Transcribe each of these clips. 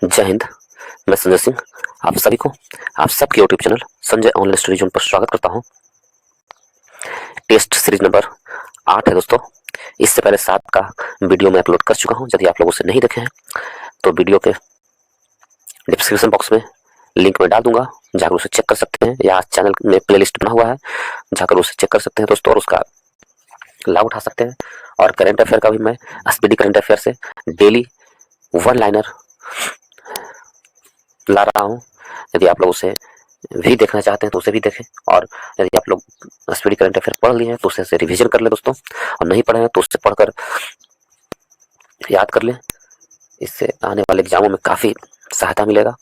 जय हिंद। मैं संजय सिंह आप सभी को आप सबके YouTube channel Sanjay online study zone पर स्वागत करता हूं। टेस्ट सीरीज नंबर 8 है दोस्तों। इससे पहले 7 का वीडियो मैं अपलोड कर चुका हूं। यदि आप लोग उसे नहीं देखे हैं तो वीडियो के डिस्क्रिप्शन बॉक्स में लिंक में डाल दूंगा, जाकर उसे चेक कर सकते हैं, या चैनल में प्लेलिस्ट बना हुआ है, जाकर उसे चेक कर सकते हैं दोस्तों और उसका लाभ उठा सकते हैं। और करंट अफेयर का भी मैं स्पीडी करंट अफेयर से डेली वन लाइनर ला रहा हूं। यदि आप लोग उसे भी देखना चाहते हैं तो उसे भी देखें, और यदि आप लोग स्पीडी करंट अफेयर पढ़ लिए हैं तो उसे रिवीजन कर ले दोस्तों, और नहीं पढ़े हैं तो उससे पढ़कर याद कर लें। इससे आने वाले एग्जामों में काफ़ी सहायता मिलेगा।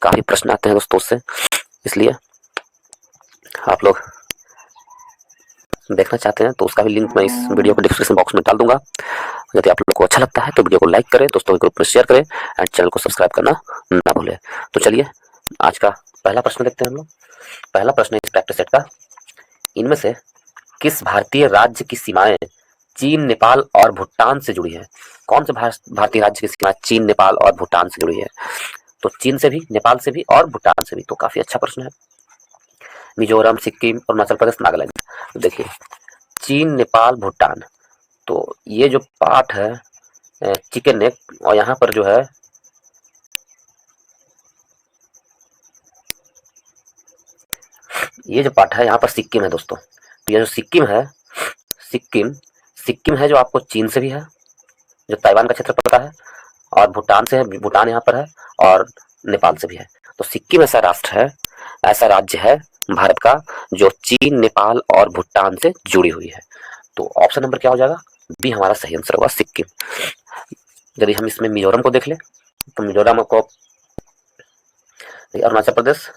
काफ़ी प्रश्न आते हैं दोस्तों उससे, इसलिए आप लोग देखना चाहते हैं तो उसका भी लिंक मैं इस वीडियो के डिस्क्रिप्शन बॉक्स में डाल दूंगा। यदि आप लोग को अच्छा लगता है तो वीडियो को लाइक करें, दोस्तों के ग्रुप में शेयर करें, एंड चैनल को सब्सक्राइब करना ना भूलें। तो चलिए आज का पहला प्रश्न देखते हैं हम लोग। पहला प्रश्न है इस प्रैक्टिस सेट का, इनमें से किस भारतीय राज्य की सीमाएं चीन, नेपाल और भूटान से जुड़ी है? कौन से भारतीय राज्य की सीमाएं चीन, नेपाल और भूटान से जुड़ी है? तो चीन से भी, नेपाल से भी और भूटान से भी। तो काफी अच्छा प्रश्न है। मिजोरम, सिक्किम, अरुणाचल प्रदेश, नागालैंड। तो देखिए चीन, नेपाल, भूटान, तो ये जो पार्ट है चिकन नेक, और यहाँ पर जो है ये जो पार्ट है यहाँ पर सिक्किम है दोस्तों। तो ये जो सिक्किम है, सिक्किम है जो आपको चीन से भी है, जो ताइवान का क्षेत्र पड़ता है, और भूटान से है, भूटान यहाँ पर है, और नेपाल से भी है। तो सिक्किम ऐसा राष्ट्र है, ऐसा राज्य है भारत का जो चीन, नेपाल और भूटान से जुड़ी हुई है। तो ऑप्शन नंबर क्या हो जाएगा? बी हमारा सही आंसर होगा, सिक्किम। यदि हम इसमें मिजोरम को देख ले तो मिजोरम को अरुणाचल प्रदेश,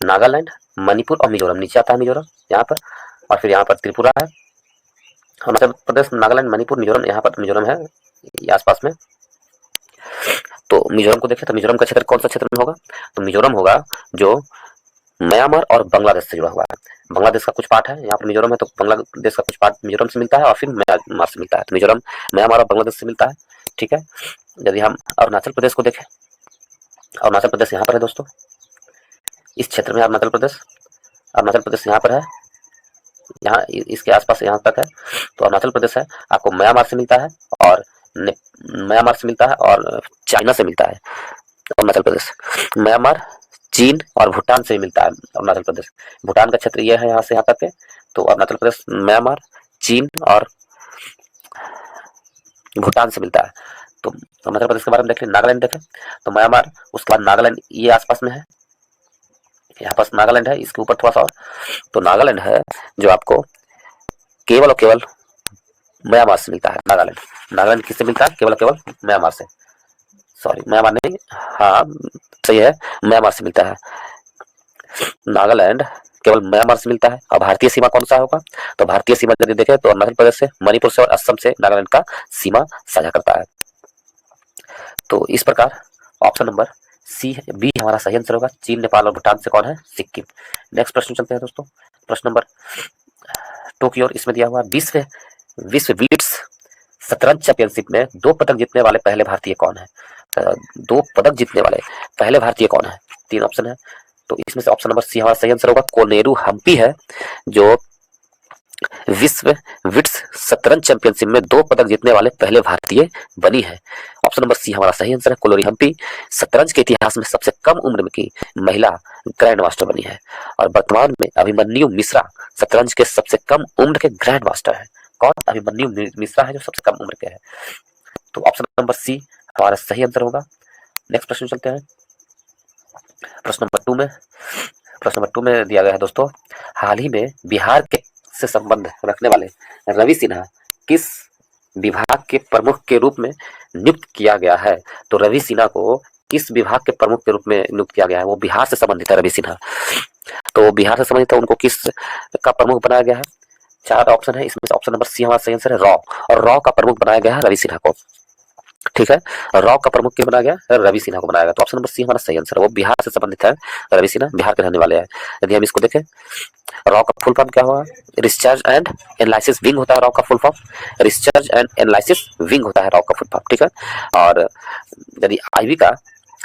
नागालैंड, मणिपुर और मिजोरम नीचे आता है, मिजोरम यहाँ पर, और फिर यहाँ पर त्रिपुरा है। अरुणाचल प्रदेश, नागालैंड, मणिपुर, मिजोरम, यहाँ पर मिजोरम है ये आसपास में। तो मिजोरम को देखें तो मिजोरम का क्षेत्र कौन सा क्षेत्र में होगा? तो मिजोरम होगा जो म्यांमार और बांग्लादेश से जुड़ा हुआ है। बांग्लादेश का कुछ पार्ट है यहाँ पर मिजोरम है, तो बांग्लादेश का कुछ पार्ट मिजोरम से मिलता है और फिर म्यांमार से मिलता है। तो मिजोरम म्यांमार और बांग्लादेश से मिलता है, ठीक है। यदि हम अरुणाचल प्रदेश को देखें, अरुणाचल प्रदेश यहाँ पर है दोस्तों, इस क्षेत्र में अरुणाचल प्रदेश यहाँ पर है, यहाँ इसके आसपास यहाँ तक है। तो अरुणाचल प्रदेश है आपको म्यांमार से मिलता है, और म्यांमार से मिलता है और चाइना से मिलता है। अरुणाचल प्रदेश म्यांमार, चीन और भूटान से मिलता है अरुणाचल प्रदेश। भूटान का क्षेत्र यह है यहाँ से यहाँ तक है। तो अरुणाचल प्रदेश म्यांमार, चीन और भूटान से मिलता है। तो अरुणाचल प्रदेश के बारे में देखें, नागालैंड देखें तो म्यांमार, उसके बाद नागालैंड ये आसपास में है, यहाँ पास नागालैंड है, इसके ऊपर थोड़ा सा। तो नागालैंड है जो आपको केवल और केवल म्यांमार से मिलता है। नागालैंड किससे मिलता है? केवल और केवल म्यांमार से। सॉरी, म्यांमार नहीं, हाँ सही है, म्यांमार से मिलता है। नागालैंड केवल म्यांमार से मिलता है। और भारतीय सीमा कौन सा होगा? तो भारतीय सीमा यदि देखें तो अरुणाचल प्रदेश से, मणिपुर से और असम से नागालैंड का सीमा साझा करता है। तो इस प्रकार ऑप्शन नंबर सी, बी हमारा सही आंसर होगा। चीन, नेपाल और भूटान से कौन है? सिक्किम। नेक्स्ट प्रश्न चलते हैं दोस्तों, प्रश्न नंबर 2 की ओर। इसमें दिया हुआ विश्व ब्लिट्ज शतरंज चैंपियनशिप में 2 पदक जीतने वाले पहले भारतीय कौन है? 2 पदक जीतने वाले पहले भारतीय कौन है? 3 ऑप्शन है, तो इसमें से ऑप्शन नंबर सी हमारा सही आंसर होगा। कोनेरू हम्पी है जो विश्व ब्लिट्ज शतरंज चैंपियनशिप में 2 पदक जीतने वाले पहले भारतीय बनी है। ऑप्शन नंबर सी हमारा सही आंसर है। कोनेरू हम्पी शतरंज के इतिहास में सबसे कम उम्र की महिला ग्रैंड मास्टर बनी है, और वर्तमान में अभिमन्यु मिश्रा शतरंज के सबसे कम उम्र के ग्रैंड मास्टर है। कौन? अभिमन्यु मिश्रा है जो सबसे कम उम्र के है। तो ऑप्शन नंबर सी हमारा सही आंसर होगा। नेक्स्ट प्रश्न चलते हैं, प्रश्न नंबर 2 में दिया गया है दोस्तों, हाल ही में बिहार के से संबंध रखने वाले रवि सिन्हा किस विभाग के प्रमुख के रूप में नियुक्त किया गया है? तो रवि सिन्हा को किस विभाग के प्रमुख के रूप में नियुक्त किया गया है? वो बिहार से संबंधित है रवि सिन्हा, तो बिहार से संबंधित है, उनको किस का प्रमुख बनाया गया है? 4 ऑप्शन है, इसमें ऑप्शन नंबर सी हमारा सही आंसर है, रॉ। और रॉ का प्रमुख बनाया गया है रवि सिन्हा को, ठीक है। रॉ का प्रमुख क्यों बनाया गया? रवि सिन्हा को बनाया गया। तो ऑप्शन नंबर सी हमारा सही आंसर है, वो बिहार से संबंधित है। रवि सिन्हा बिहार के रहने वाले हैं। यदि हम इसको देखें, रॉ का फुल फॉर्म क्या हुआ? रिसर्च एंड एनालिसिस विंग होता है रॉ का full form. Research and analysis wing होता है रॉ का फुल फॉर्म, ठीक है। और यदि आईवी का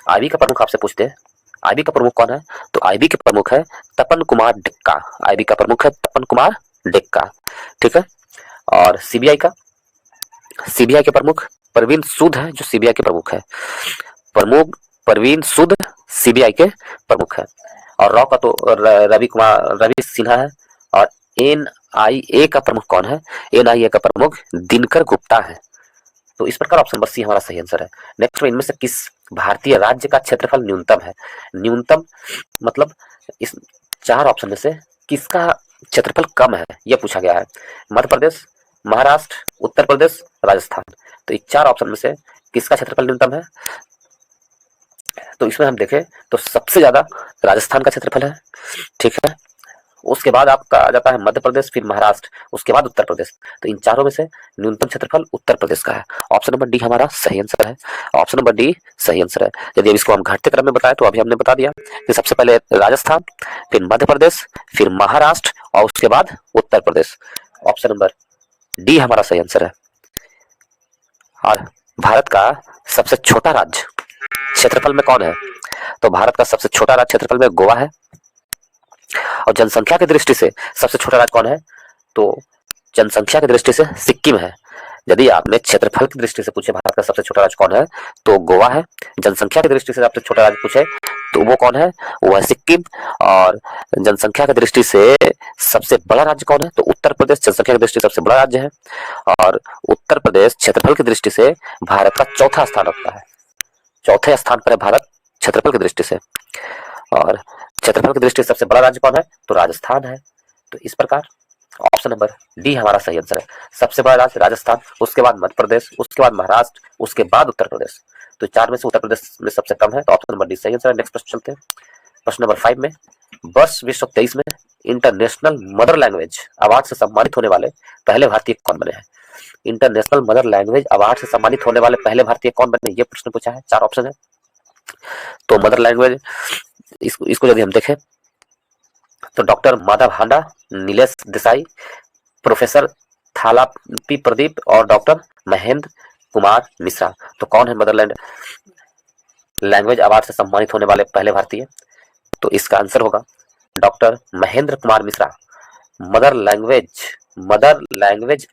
आईबी का प्रमुख आपसे पूछते हैं, आईबी का प्रमुख कौन है? तो आईबी के प्रमुख है तपन कुमार डिक्का। आईबी का प्रमुख है तपन कुमार डिक्का, ठीक है। और सीबीआई के प्रमुख परवीन सूद है, जो सीबीआई के प्रमुख है। प्रमुख परवीन सूद सीबीआई के प्रमुख है। और रॉ का तो रवि सिन्हा है। और एनआईए का प्रमुख कौन है? एनआईए का प्रमुख दिनकर गुप्ता है। तो इस प्रकार ऑप्शन नंबर सी हमारा सही आंसर है। नेक्स्ट में इनमें से किस भारतीय राज्य का क्षेत्रफल न्यूनतम है? न्यूनतम मतलब इस चार ऑप्शन में से किसका क्षेत्रफल कम है, यह पूछा गया है। मध्य प्रदेश, महाराष्ट्र, उत्तर प्रदेश, राजस्थान। तो इन चार ऑप्शन में से किसका क्षेत्रफल न्यूनतम है? तो इसमें हम देखें तो सबसे ज्यादा राजस्थान का क्षेत्रफल है, ठीक है। उसके बाद आपका आ जाता है मध्य प्रदेश, फिर महाराष्ट्र, उसके बाद उत्तर प्रदेश। तो इन चारों में से न्यूनतम क्षेत्रफल उत्तर प्रदेश का है। ऑप्शन नंबर डी हमारा सही आंसर है। ऑप्शन नंबर डी सही आंसर है। यदि अब इसको हम घटते क्रम में बताएं तो अभी हमने बता दिया कि सबसे पहले राजस्थान, फिर मध्य प्रदेश, फिर महाराष्ट्र और उसके बाद Uttar Pradesh. Option number D हमारा सही आंसर है। और भारत का सबसे छोटा राज्य क्षेत्रफल में कौन है? तो भारत का सबसे छोटा राज्य क्षेत्रफल में गोवा है। और जनसंख्या की दृष्टि से सबसे छोटा राज्य कौन है? तो जनसंख्या की दृष्टि से सिक्किम है। यदि आपने क्षेत्रफल की दृष्टि से पूछे भारत का सबसे छोटा राज्य कौन है, तो गोवा है। जनसंख्या की दृष्टि से आपसे छोटा राज्य पूछे तो वो कौन है? वो है सिक्किम। और जनसंख्या की दृष्टि से सबसे बड़ा राज्य कौन है? तो उत्तर प्रदेश जनसंख्या की दृष्टि से सबसे बड़ा राज्य है। और उत्तर प्रदेश क्षेत्रफल की दृष्टि से भारत का चौथा स्थान रखता है। चौथे स्थान पर है भारत क्षेत्रफल की दृष्टि से। और क्षेत्रफल की दृष्टि से सबसे बड़ा राज्य कौन है? तो राजस्थान है। तो इस प्रकार ऑप्शन नंबर डी हमारा सही आंसर है। सबसे बड़ा राज्य राजस्थान, उसके बाद मध्य प्रदेश, उसके बाद महाराष्ट्र, उसके बाद उत्तर प्रदेश। तो चार में से उत्तर प्रदेश में सबसे कम है, तो ऑप्शन नंबर डी सही आंसर है। नेक्स्ट प्रश्न चलते हैं। प्रश्न नंबर 5 में, वर्ष 2023 में इंटरनेशनल मदर लैंग्वेज अवार्ड से सम्मानित होने वाले पहले भारतीय कौन बने हैं? इंटरनेशनल मदर लैंग्वेज अवार्ड से सम्मानित होने वाले पहले भारतीय कौन बने, ये प्रश्न पूछा है। चार ऑप्शन है। तो मदर लैंग्वेज इसको यदि हम देखें तो डॉक्टर माधव हांडा, नीलेश देसाई, प्रोफेसर थाला पी प्रदीप और डॉक्टर महेंद्र कुमार मिश्रा। तो कौन है मदर लैंग्वेज अवार्ड से सम्मानित होने वाले पहले भारतीय? तो इसका आंसर होगा doctor Mahendra Kumar Mishra. Mother language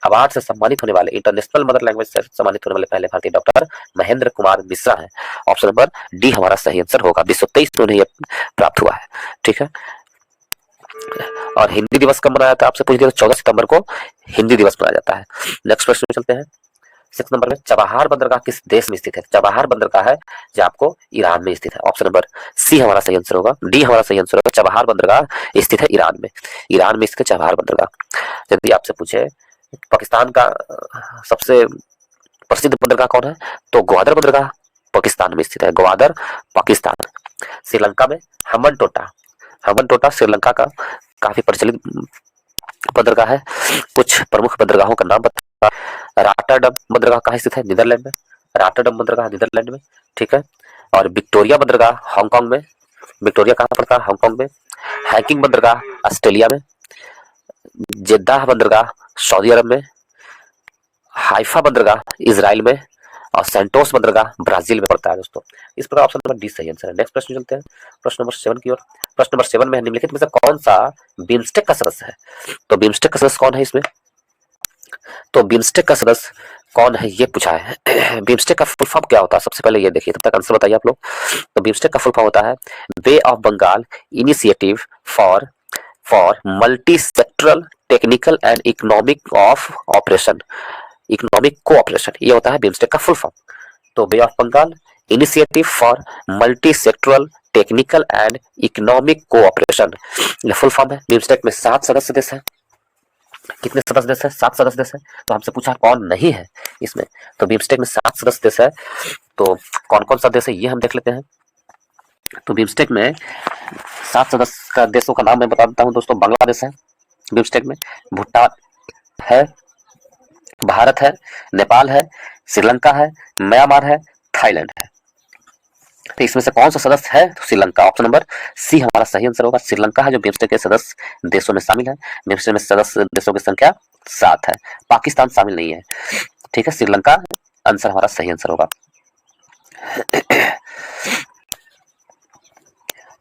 award से सम्मानित होने वाले, इंटरनेशनल मदर लैंग्वेज से सम्मानित होने वाले पहले भारतीय डॉक्टर महेंद्र कुमार मिश्रा है। ऑप्शन नंबर डी हमारा सही आंसर होगा। 2023 में उन्हें यह प्राप्त हुआ है, ठीक है। और हिंदी दिवस कब मनाया जाता है आपसे पूछ दिया, तो 14 सितंबर को हिंदी दिवस मनाया जाता है। नेक्स्ट प्रश्न में चलते हैं। 6 नंबर में, चबाहार बंदरगाह किस देश में स्थित है? चबाहार बंदरगाह है जो आपको ईरान में स्थित है। ऑप्शन नंबर सी हमारा सही आंसर होगा। डी हमारा सही आंसर होगा। चबाहार बंदरगाह स्थित है ईरान में। ईरान में स्थित चबाहार बंदरगाह। यदि आपसे पूछे पाकिस्तान का सबसे प्रसिद्ध बंदरगाह कौन है, तो ग्वादर बंदरगाह पाकिस्तान में स्थित है। ग्वादर पाकिस्तान। श्रीलंका में हम्बन टोटा श्रीलंका का काफी प्रचलित बंदरगाह है। कुछ प्रमुख बंदरगाहों का नाम बता। रॉटरडम बंदरगाह कहाँ स्थित है? नीदरलैंड में। रॉटरडम बंदरगाह नीदरलैंड में, ठीक है। और विक्टोरिया बंदरगाह हांगकांग में। विक्टोरिया कहाँ पड़ता है? हांगकांग में। हैकिंग बंदरगाह ऑस्ट्रेलिया में। जेद्दाह बंदरगाह सऊदी अरब में। हाइफा बंदरगाह इजराइल में। और सेंटोस बंदरगाह ब्राजील में पड़ता है दोस्तों। इस प्रकार ऑप्शन नंबर डी सही आंसर है। नेक्स्ट प्रश्न चलते हैं प्रश्न नंबर 7 की ओर। प्रश्न नंबर 7 में निम्नलिखित में से कौन सा बिम्स्टेक का सदस्य है? तो बिम्स्टेक का सदस्य कौन है इसमें? तो बिम्स्टेक का सदस्य कौन है ये पूछा है। बिम्स्टेक का फुल फॉर्म क्या होता है? सबसे पहले ये देखिए, तब तक आंसर बताइए आप लोग। तो बिम्स्टेक का फुल फॉर्म होता है Bay of Bengal Initiative for Multi Sectoral Technical and Economic of operation, economic cooperation, ये होता है बिम्स्टेक का फुल फॉर्म। तो Bay of Bengal Initiative for Multi Sectoral Technical and Economic cooperation, ये फुल फॉर्म है। बिम्स्टेक में 7 सदस्य देश है। कितने सदस्य देश है? 7 सदस्य देश है। तो हमसे पूछा कौन नहीं है इसमें, तो बिम्स्टेक में 7 सदस्य देश है। तो कौन कौन सा देश है ये हम देख लेते हैं। तो बिम्स्टेक में 7 सदस्य का देशों का नाम मैं बता देता हूँ दोस्तों। बांग्लादेश है बिम्स्टेक में, भूटान है, भारत है, नेपाल है, श्रीलंका है, म्यांमार है, थाईलैंड है। तो इसमें से कौन सा सदस्य है? तो श्रीलंका। ऑप्शन नंबर सी हमारा सही आंसर होगा। श्रीलंका है जो बिम्स्टेक के सदस्य देशों में शामिल है। बिम्स्टेक में सदस्य देशों की संख्या 7 है। पाकिस्तान शामिल नहीं है, ठीक है। श्रीलंका आंसर हमारा सही आंसर होगा।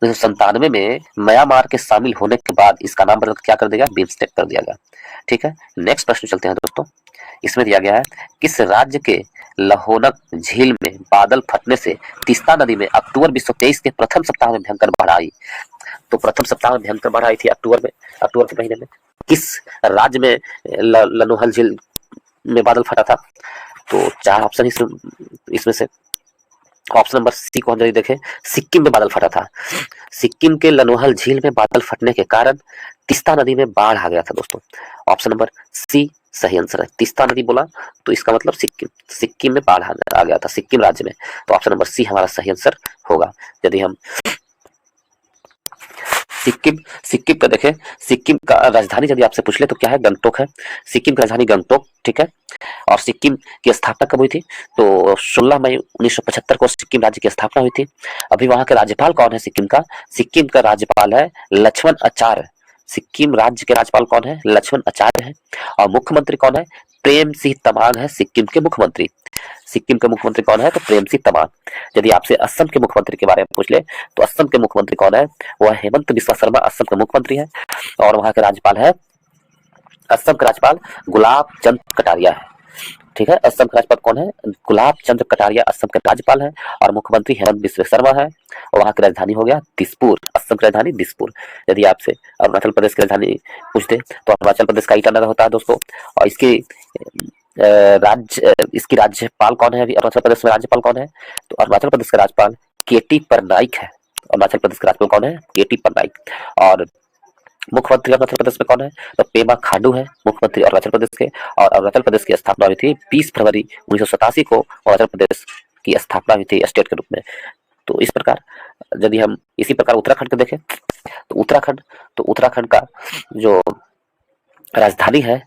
1997 में म्यांमार के शामिल होने के बाद इसका नाम बदल क्या कर दिया गया, बिम्स्टेक कर दिया गया। ठीक है, नेक्स्ट प्रश्न चलते हैं दोस्तों। इसमें दिया गया है किस राज्य के लहोनक झील में बादल फटने से तीस्ता नदी में अक्टूबर 2023 के प्रथम सप्ताह में भयंकर बाढ़ आई। तो प्रथम सप्ताह में भयंकर बाढ़ आई थी अक्टूबर में, अक्टूबर के महीने में। किस राज्य में लनोहल झील में बादल फटा था? तो चार ऑप्शन इसमें से ऑप्शन नंबर सी को हम यदि देखें, सिक्किम में बादल फटा था। सिक्किम के लनोहल झील में बादल फटने के कारण तीस्ता नदी में बाढ़ आ गया था दोस्तों। ऑप्शन नंबर सी सही आंसर है। तीस्ता नदी बोला तो इसका मतलब सिक्किम में बाढ़ आ गया था, सिक्किम राज्य में। तो ऑप्शन नंबर सी हमारा सही आंसर होगा। यदि हम सिक्किम का देखें, सिक्किम का राजधानी यदि आपसे पूछ ले तो क्या है, गंगटोक है। सिक्किम की राजधानी गंगटोक, ठीक है। और सिक्किम की स्थापना कब हुई थी? तो 16 मई 1975 को सिक्किम राज्य की स्थापना हुई थी। अभी वहां के राज्यपाल कौन है सिक्किम का? सिक्किम का राज्यपाल है लक्ष्मण आचार्य। सिक्किम राज्य के राज्यपाल कौन है? लक्ष्मण आचार्य है। और मुख्यमंत्री कौन है? प्रेम सिंह तमांग है सिक्किम के मुख्यमंत्री। सिक्किम के मुख्यमंत्री कौन है? तो प्रेम सिंह तमांग। यदि आपसे असम के मुख्यमंत्री के बारे में पूछ ले तो असम के मुख्यमंत्री कौन है? वह हेमंत बिस्वा शर्मा असम के मुख्यमंत्री है। और वहां के राज्यपाल है, असम के राज्यपाल गुलाब चंद कटारिया है। ठीक है, असम के राज्यपाल कौन है? गुलाब चंद कटारिया असम के राज्यपाल है। और मुख्यमंत्री हेमंत बिस्वा शर्मा है। और वहां की राजधानी हो गया दिसपुर, असम की राजधानी दिसपुर। यदि आपसे अरुणाचल प्रदेश की राजधानी पूछते तो अरुणाचल प्रदेश का ईटानगर होता है दोस्तों। और इसकी राज्यपाल कौन है? अभी अरुणाचल प्रदेश में राज्यपाल कौन है? तो अरुणाचल प्रदेश का राज्यपाल केटी पटनायक है। अरुणाचल प्रदेश का राज्यपाल कौन है? केटी पटनायक। और मुख्यमंत्री अरुणाचल प्रदेश में कौन है? तो पेमा खांडू है मुख्यमंत्री अरुणाचल प्रदेश के। और अरुणाचल प्रदेश की स्थापना हुई थी 20 फरवरी 1987 को अरुणाचल प्रदेश की स्थापना हुई थी स्टेट के रूप में। तो इस प्रकार यदि हम इसी प्रकार उत्तराखंड को देखें तो उत्तराखंड का जो राजधानी है,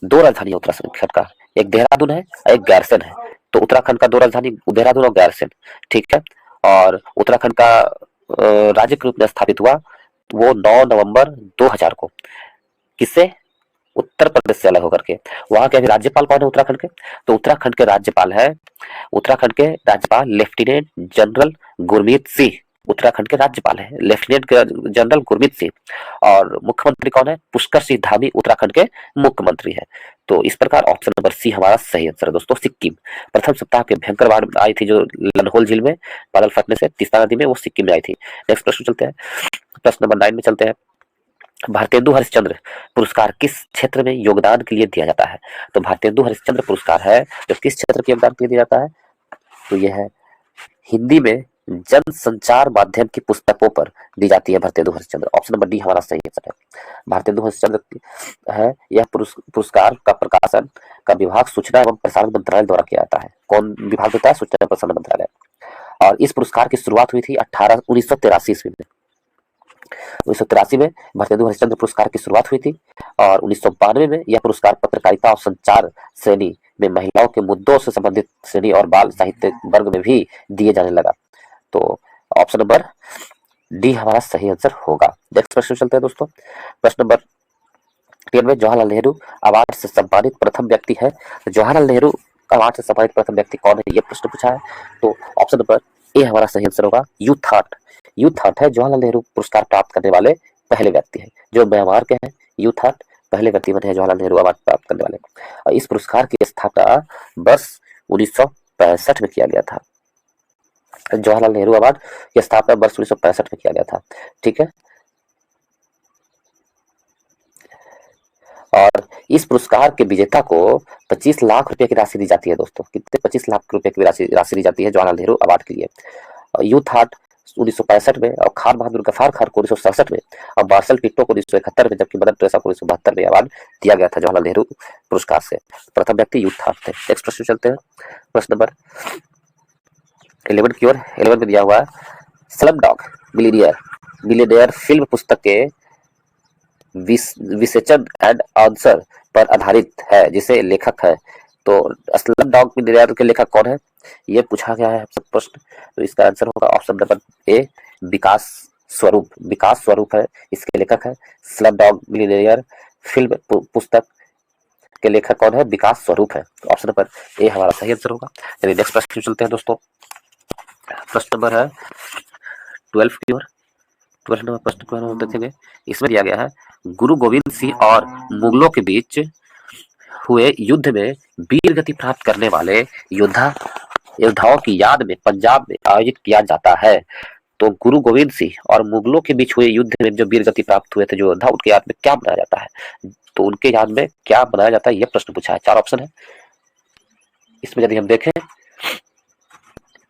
दो राजधानी है उत्तराखंड का, एक देहरादून है और एक गैरसैंण है। तो उत्तराखंड का दो राजधानी देहरादून और गैरसैंण, ठीक है। और उत्तराखंड का राज्य के रूप में स्थापित हुआ वो 9 नवंबर 2000 को। किससे? उत्तर प्रदेश से अलग होकर के। वहां के अभी राज्यपाल कौन है उत्तराखंड के? तो उत्तराखंड के राज्यपाल लेफ्टिनेंट जनरल गुरमीत सिंह। उत्तराखंड के राज्यपाल है लेफ्टिनेंट जनरल गुरमीत सिंह। और मुख्यमंत्री कौन है? पुष्कर सिंह धामी उत्तराखंड के मुख्यमंत्री है। तो इस प्रकार ऑप्शन नंबर सी हमारा सही आंसर है दोस्तों, सिक्किम। प्रथम सप्ताह के भयंकर बाढ़ आई थी जो लनहोल झील में बादल फटने से तीस्ता नदी में, वो सिक्किम में आई थी। नेक्स्ट प्रश्न चलते हैं, प्रश्न नंबर 9 में चलते हैं। भारतेंदु हरिश्चंद्र पुरस्कार किस क्षेत्र में योगदान के लिए दिया जाता है? तो भारतेंदु हरिश्चंद्र पुरस्कार है जो किस क्षेत्र के योगदान के लिए दिया जाता है? तो यह है हिंदी में जन संचार माध्यम की पुस्तकों पर दी जाती है Bharatendu Harishchandra. Option number D हमारा सही आंसर है। भारतेंदु हरिश्चंद्र है, यह पुरस्कार का प्रकाशन का विभाग सूचना एवं प्रसारण मंत्रालय द्वारा किया जाता है। कौन विभाग होता है? सूचना एवं प्रसारण मंत्रालय। और इस पुरस्कार की शुरुआत हुई थी 1983 ईस्वी में। 1983 में भारतेंदु हरिश्चंद्र पुरस्कार की शुरुआत हुई थी। और 1992 में यह पुरस्कार पत्रकारिता और संचार श्रेणी में महिलाओं के मुद्दों से संबंधित श्रेणी और बाल साहित्य वर्ग में भी दिए जाने लगा। तो ऑप्शन नंबर डी हमारा सही आंसर होगा। नेक्स्ट प्रश्न चलते हैं दोस्तों। प्रश्न नंबर 10 में जवाहरलाल नेहरू अवार्ड से सम्मानित प्रथम व्यक्ति है। जवाहरलाल नेहरू अवार्ड से सम्मानित प्रथम व्यक्ति कौन है? यह प्रश्न पूछा है। तो ऑप्शन नंबर ए हमारा सही आंसर होगा, यूथ हार्ट है जवाहरलाल नेहरू पुरस्कार प्राप्त करने वाले पहले व्यक्ति है। जो म्यांमार के हैं यूथ हार्ट पहले व्यक्ति बने हैं जवाहरलाल नेहरू अवार्ड प्राप्त करने वाले। और इस पुरस्कार की स्थापना वर्ष 1965 में किया गया था। जवाहरलाल नेहरू अवार्ड की स्थापना वर्ष 1965 में किया गया था, ठीक है। और इस पुरस्कार के विजेता को 25 लाख रुपए की राशि दी जाती है दोस्तों। कितने? 25 लाख रुपए की राशि दी जाती है जवाहरलाल नेहरू अवार्ड के लिए। यूथ हार्ट 1965 में, और खान बहादुर गफ्फार खान को 1967 में, और मार्शल टिट्टो को 1971 में, जबकि मदर टेरेसा को 1972 में अवार्ड दिया गया था जवाहरलाल नेहरू पुरस्कार से। प्रथम व्यक्ति यूथ हार्ट थे। नेक्स्ट प्रश्न चलते हैं, प्रश्न नंबर 11 की ओर। 11 में दिया हुआ है स्लम डॉग मिलियनेयर फिल्म पुस्तक के विसेचन एंड आंसर पर आधारित है जिसे लेखक है। तो स्लम डॉग मिलियनेयर के लेखक कौन है? ये पूछा गया है सब प्रश्न। तो इसका आंसर होगा ऑप्शन नंबर ए, विकास स्वरूप है इसके लेखक है। स्लम डॉग मिलियनेयर फिल्म पुस्तक के लेखक कौन है? विकास स्वरूप है। तो ऑप्शन नंबर ए हमारा सही आंसर होगा। चलिए नेक्स्ट प्रश्न चलते हैं दोस्तों। प्रश्न नंबर है 12 की ओर। प्रश्न को हम देखेंगे। इसमें दिया गया है गुरु गोविंद सिंह और मुगलों के बीच हुए युद्ध में वीर गति प्राप्त करने वाले योद्धाओं की याद में पंजाब में आयोजित किया जाता है। तो गुरु गोविंद सिंह और मुगलों के बीच हुए युद्ध में जो वीर गति प्राप्त हुए थे जो योद्धा, उनके याद में क्या बनाया जाता है? तो उनके याद में क्या बनाया जाता है, यह प्रश्न पूछा है। 4 ऑप्शन है इसमें। यदि हम देखें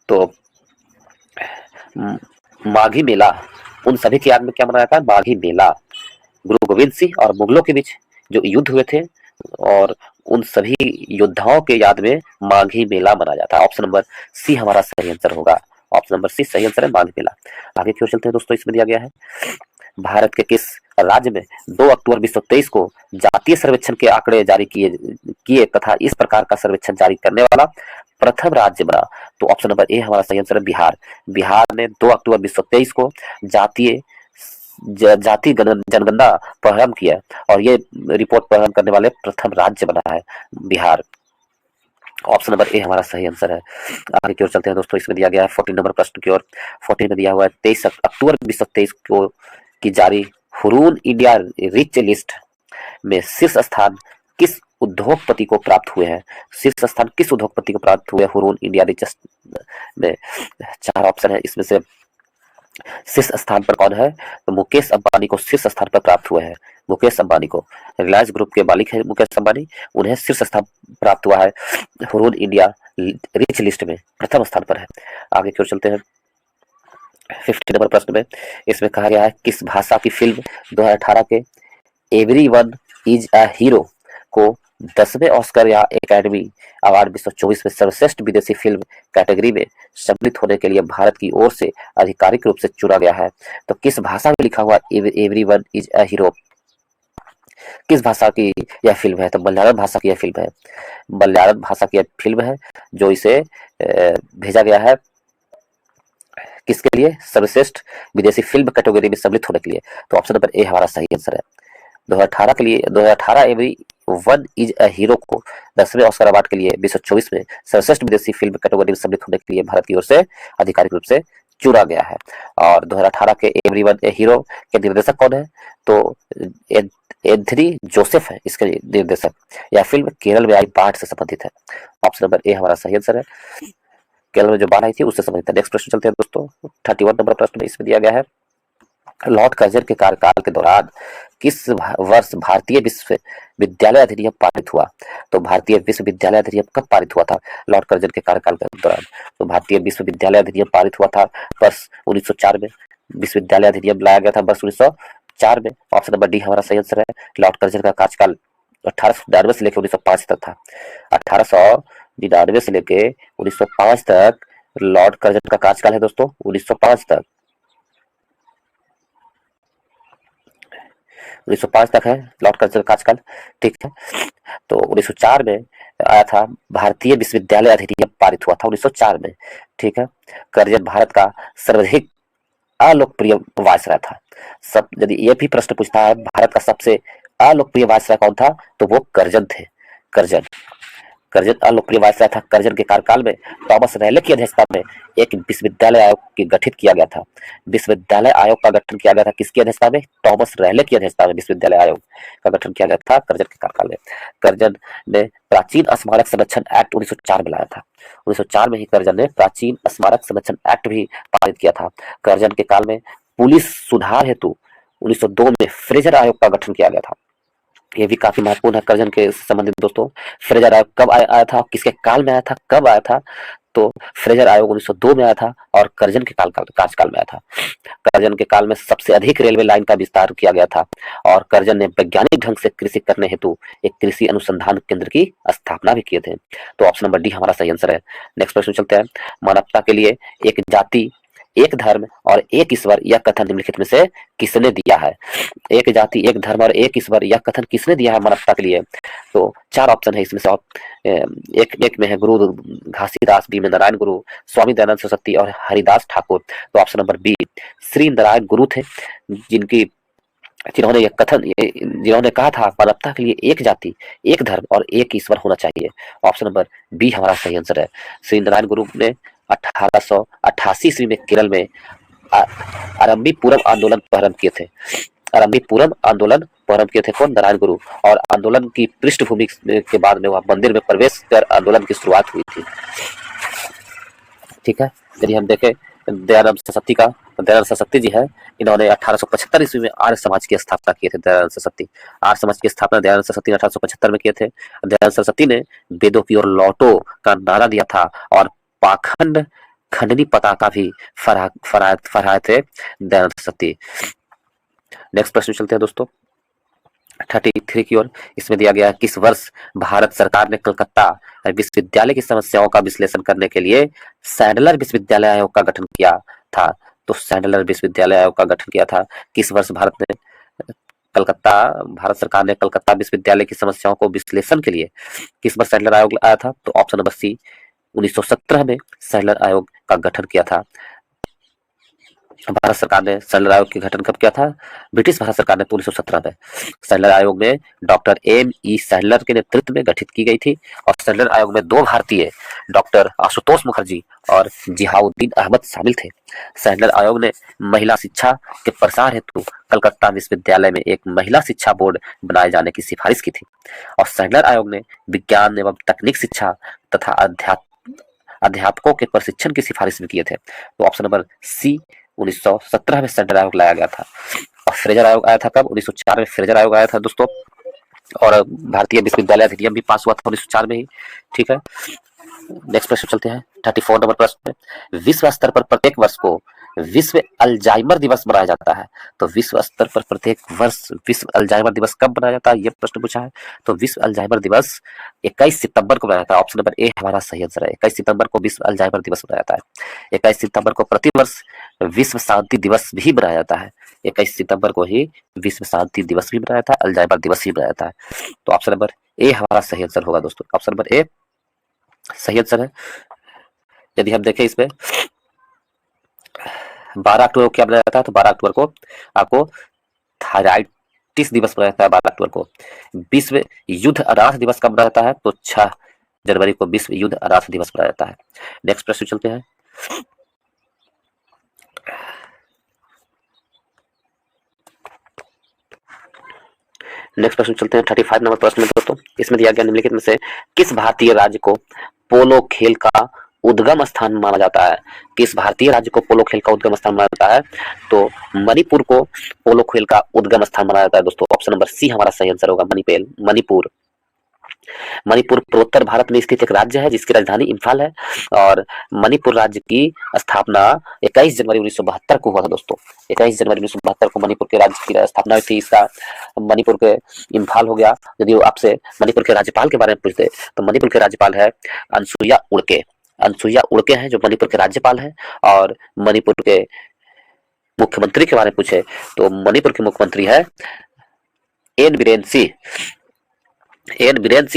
तो माघी मेला, उन सभी की याद में क्या मनाया जाता है? माघी मेला। गुरु गोविंद सिंह और मुगलों के बीच जो युद्ध हुए थे और उन सभी योद्धाओं के याद में माघी मेला मनाया जाता है। ऑप्शन नंबर सी हमारा सही आंसर होगा। ऑप्शन नंबर सी सही आंसर है, माघी मेला। आगे की ओर चलते हैं दोस्तों। इसमें दिया गया है भारत के किस राज्य में 2 अक्टूबर 2023 को जातीय सर्वेक्षण के आंकड़े जारी किए तथा इस प्रकार का सर्वेक्षण जारी करने वाला प्रथम राज्य बना? तो ऑप्शन नंबर ए हमारा सही आंसर है, बिहार। बिहार ने 2 अक्टूबर 2023 को जाति जनगणना प्रारंभ किया और ये रिपोर्ट प्रारंभ करने वाले प्रथम राज्य बना है बिहार। ऑप्शन नंबर ए हमारा सही आंसर है। आगे की ओर चलते हैं दोस्तों। इसमें दिया गया है 14 नंबर प्रश्न की ओर। 14 में दिया हुआ है 23 अक्टूबर 2023 को की जारी हुरून इंडिया रिच लिस्ट में शीर्ष स्थान किस उद्योगपति को प्राप्त हुए हैं? शीर्ष स्थान किस उद्योगपति को प्राप्त हुए हुरून इंडिया रिच में? 4 ऑप्शन है इसमें से। शीर्ष स्थान पर कौन है? तो मुकेश अंबानी को शीर्ष स्थान पर प्राप्त हुए हैं। मुकेश अंबानी को, रिलायंस ग्रुप के मालिक है मुकेश अंबानी, उन्हें शीर्ष स्थान प्राप्त हुआ है हुरून इंडिया रिच लिस्ट में, प्रथम स्थान पर है। आगे की ओर चलते हैं 50 नंबर प्रश्न में। इसमें कहा गया है किस भाषा की फिल्म 2018 के एवरीवन इज अ हीरो को 10वें ऑस्कर या एकेडमी अवार्ड 2024 में सर्वश्रेष्ठ विदेशी फिल्म कैटेगरी में सम्मिलित होने के लिए भारत की ओर से आधिकारिक रूप से चुना गया है? तो किस भाषा में लिखा हुआ एवरीवन इज अ हीरो, किस भाषा की यह फिल्म है? तो मलयालम भाषा की यह फिल्म है। मलयालम भाषा की यह फिल्म है जो इसे भेजा गया है किसके लिए? सर्वश्रेष्ठ विदेशी फिल्म कैटेगरी में सम्मिलित होने के लिए। तो ऑप्शन नंबर ए हमारा सही आंसर है। 2018 के लिए 2018 every one is a hero को 10वें ऑस्कर अवार्ड के लिए 2024 में सर्वश्रेष्ठ विदेशी फिल्म कैटेगरी में सम्मिलित होने के लिए भारत की ओर से आधिकारिक रूप से चुना गया है। और 2018 के एवरी वन ए हीरो के निर्देशक कौन है? तो एंथनी जोसेफ है इसके निर्देशक। यह फिल्म केरल में आई बाढ़ से संबंधित है। ऑप्शन नंबर ए हमारा सही आंसर है। केरल में जो बाढ़ आई थी उससे संबंधित है। नेक्स्ट प्रश्न चलते हैं दोस्तों। 31 नंबर प्रश्न में इसमें दिया गया है लॉर्ड कर्जन के कार्यकाल के दौरान किस वर्ष भारतीय विश्वविद्यालय अधिनियम पारित हुआ? तो भारतीय विश्वविद्यालय अधिनियम कब पारित हुआ था लॉर्ड कर्जन के कार्यकाल के दौरान? तो भारतीय विश्वविद्यालय अधिनियम पारित हुआ था वर्ष 1904 में। विश्वविद्यालय अधिनियम लाया गया था वर्ष 1904 में। ऑप्शन नंबर डी हमारा सही आंसर है। लॉर्ड कर्जन का कार्यकाल 1899 से लेकर 1905 तक था। 1899 से लेकर 1905 तक लॉर्ड कर्जन का कार्यकाल है दोस्तों, 1905 तक। 1905 तक है लॉर्ड कर्जन का कार्यकाल, ठीक है। तो 1904 में आया था भारतीय विश्वविद्यालय अधिनियम पारित हुआ था 1904 में, ठीक है। कर्जन भारत का सर्वाधिक अलोकप्रिय वायसराय था। सब यदि ये भी प्रश्न पूछता है भारत का सबसे अलोकप्रिय वायसराय कौन था, तो वो कर्जन थे। कर्जन अलोकप्रिय वायसराय था। कर्जन के कार्यकाल में थॉमस रैले की अध्यक्षता में एक विश्वविद्यालय आयोग की गठित किया गया था। विश्वविद्यालय आयोग का गठन किया गया था किसकी अध्यक्षता में? थॉमस रैले की अध्यक्षता में विश्वविद्यालय आयोग का गठन किया गया था कर्जन के कार्यकाल में। कर्जन ने प्राचीन स्मारक संरक्षण एक्ट 1904 में लाया था। 1904 में ही कर्जन ने प्राचीन स्मारक संरक्षण एक्ट भी पारित किया था। कर्जन के काल में पुलिस सुधार हेतु 1902 में फ्रेजर आयोग का गठन किया गया था। ये भी काफी महत्वपूर्ण है कर्जन के संबंधित दोस्तों। फ्रेजर आयोग कब आया था, किसके काल में आया था, कब आया था? तो फ्रेजर आयोग 1902 में आया था और कर्जन के कार्यकाल में आया था। कर्जन के काल में सबसे अधिक रेलवे लाइन का विस्तार किया गया था और कर्जन ने वैज्ञानिक ढंग से कृषि करने हेतु एक कृषि अनुसंधान केंद्र की स्थापना भी किए थे। तो ऑप्शन नंबर डी हमारा सही आंसर है। नेक्स्ट प्रश्न चलते हैं। मानवता के लिए एक जाति, एक धर्म और एक ईश्वर, यह कथन निम्नलिखित में से किसने दिया है? एक जाति, एक धर्म और एक ईश्वर, यह कथन किसने दिया है मानवता के लिए? तो 4 ऑप्शन है इसमें से। एक में है गुरु घासीदास, बी में नारायण गुरु, स्वामी दयानंद सरस्वती और हरिदास ठाकुर। तो option number B Shri Narayana Guru थे, जिन्होंने कहा था मानवता के लिए एक जाति, एक धर्म और एक ईश्वर होना चाहिए। ऑप्शन नंबर बी हमारा सही आंसर है। श्री नारायण गुरु ने 1888 ईस्वी में केरल में आरंभी पूरब आंदोलन प्रारंभ किए थे। आरंभी पूरब आंदोलन प्रारंभ किए थे कौन? नारायण गुरु। और आंदोलन की पृष्ठभूमि के बाद में वह मंदिर में प्रवेश कर आंदोलन की शुरुआत हुई थी। ठीक है, यदि हम देखें दयानंद सरस्वती का, दयानंद सरस्वती जी है, इन्होंने 1875 ईस्वी में आर्य समाज की स्थापना किए थे। दयानंद सरस्वती, आर्य समाज की स्थापना दयानंद सरस्वती ने 1875 में किए थे। दयानंद सरस्वती ने वेदों की ओर लौटो का नारा दिया था और पाखंड खंडनी पताका भी फहराए थे दयानंद सरस्वती। नेक्स्ट प्रश्न चलते हैं दोस्तों 33 की ओर। इसमें दिया गया किस वर्ष भारत सरकार ने कलकत्ता विश्वविद्यालय की समस्याओं का विश्लेषण करने के लिए सैंडलर विश्वविद्यालय आयोग का गठन किया था? तो सैंडलर विश्वविद्यालय आयोग का गठन किया था किस वर्ष कलकत्ता भारत सरकार ने कलकत्ता विश्वविद्यालय की समस्याओं को विश्लेषण के लिए किस वर्ष सैंडलर आयोग आया था? तो ऑप्शन नंबर सी 1917 में सैंडलर आयोग का गठन किया था। भारत सरकार ने सैंडलर आयोग के गठन कब किया था? ब्रिटिश भारत सरकार ने 1917 में। सैंडलर आयोग में डॉक्टर M.E. सैंडलर के नेतृत्व में गठित की गई थी और सैंडलर आयोग में 2 भारतीय डॉक्टर आशुतोष मुखर्जी और जिहाउद्दीन अहमद शामिल थे। सैंडलर आयोग ने महिला शिक्षा के प्रसार हेतु कलकत्ता विश्वविद्यालय में एक महिला शिक्षा बोर्ड बनाए जाने की सिफारिश की थी और सैंडलर आयोग ने विज्ञान एवं तकनीक शिक्षा तथा अध्यापकों के प्रशिक्षण की सिफारिश भी किए थे। तो ऑप्शन नंबर सी 1917 में सैंडलर आयोग लाया गया था। और फ्रेजर आयोग आया था कब? 1904 में फ्रेजर आयोग आया था दोस्तों। और भारतीय विश्वविद्यालय अधिनियम भी पास हुआ था 1904 में ही। ठीक है, नेक्स्ट प्रश्न चलते हैं 34 नंबर प्रश्न में। विश्व स्तर पर प्रत्येक वर्ष को विश्व अल्जाइमर दिवस मनाया जाता है। तो विश्व स्तर पर प्रत्येक वर्ष विश्व अल्जाइमर दिवस कब मनाया जाता है, यह प्रश्न पूछा है। तो विश्व अल्जाइमर दिवस 21 सितंबर को मनाया जाता है। ऑप्शन नंबर ए हमारा सही आंसर है। 21 सितंबर को विश्व अल्जाइमर दिवस मनाया जाता है। 21 सितंबर को प्रतिवर्ष विश्व शांति दिवस भी मनाया जाता है। 21 सितंबर को ही विश्व शांति दिवस भी मनाया जाता है, अल्जाइमर दिवस भी मनाया जाता है। तो ऑप्शन नंबर ए हमारा सही आंसर होगा दोस्तों। ऑप्शन नंबर ए सही आंसर है। यदि हम देखें इसमें 12 अक्टूबर को क्या मनाया जाता है? तो 12 अक्टूबर को आपको थायराइटिस दिवस मनाया जाता है। 12 अक्टूबर को विश्व युद्ध अनाथ दिवस कब मनाया जाता है? तो 6 जनवरी को विश्व युद्ध अनाथ दिवस मनाया जाता है। नेक्स्ट प्रश्न चलते हैं नेक्स्ट प्रश्न चलते हैं 35 नंबर प्रश्न में दोस्तों। इसमें दिया गया निम्नलिखित में से किस भारतीय राज्य को पोलो खेल का उद्गम स्थान माना जाता है? किस भारतीय राज्य को पोलो खेल का उद्गम स्थान माना जाता है? तो मणिपुर को पोलो खेल का उद्गम स्थान माना जाता है दोस्तों। ऑप्शन नंबर सी हमारा सही आंसर होगा, मणिपुर। मणिपुर पूर्वोत्तर भारत में स्थित एक राज्य है जिसकी राजधानी इम्फाल है और मणिपुर राज्य की स्थापना 21 जनवरी 1972 को हुआ था दोस्तों। 21 जनवरी 1972 को मणिपुर के राज्य की स्थापना हुई थी। इसका मणिपुर के इम्फाल हो गया। यदि आपसे मणिपुर के राज्यपाल के बारे में पूछते तो मणिपुर के राज्यपाल है अनसुईया उइके। अनसुईया उइके हैं जो मणिपुर के राज्यपाल हैं। और मणिपुर के मुख्यमंत्री के बारे में पूछे तो मणिपुर के मुख्यमंत्री है एन बीरेन सिंह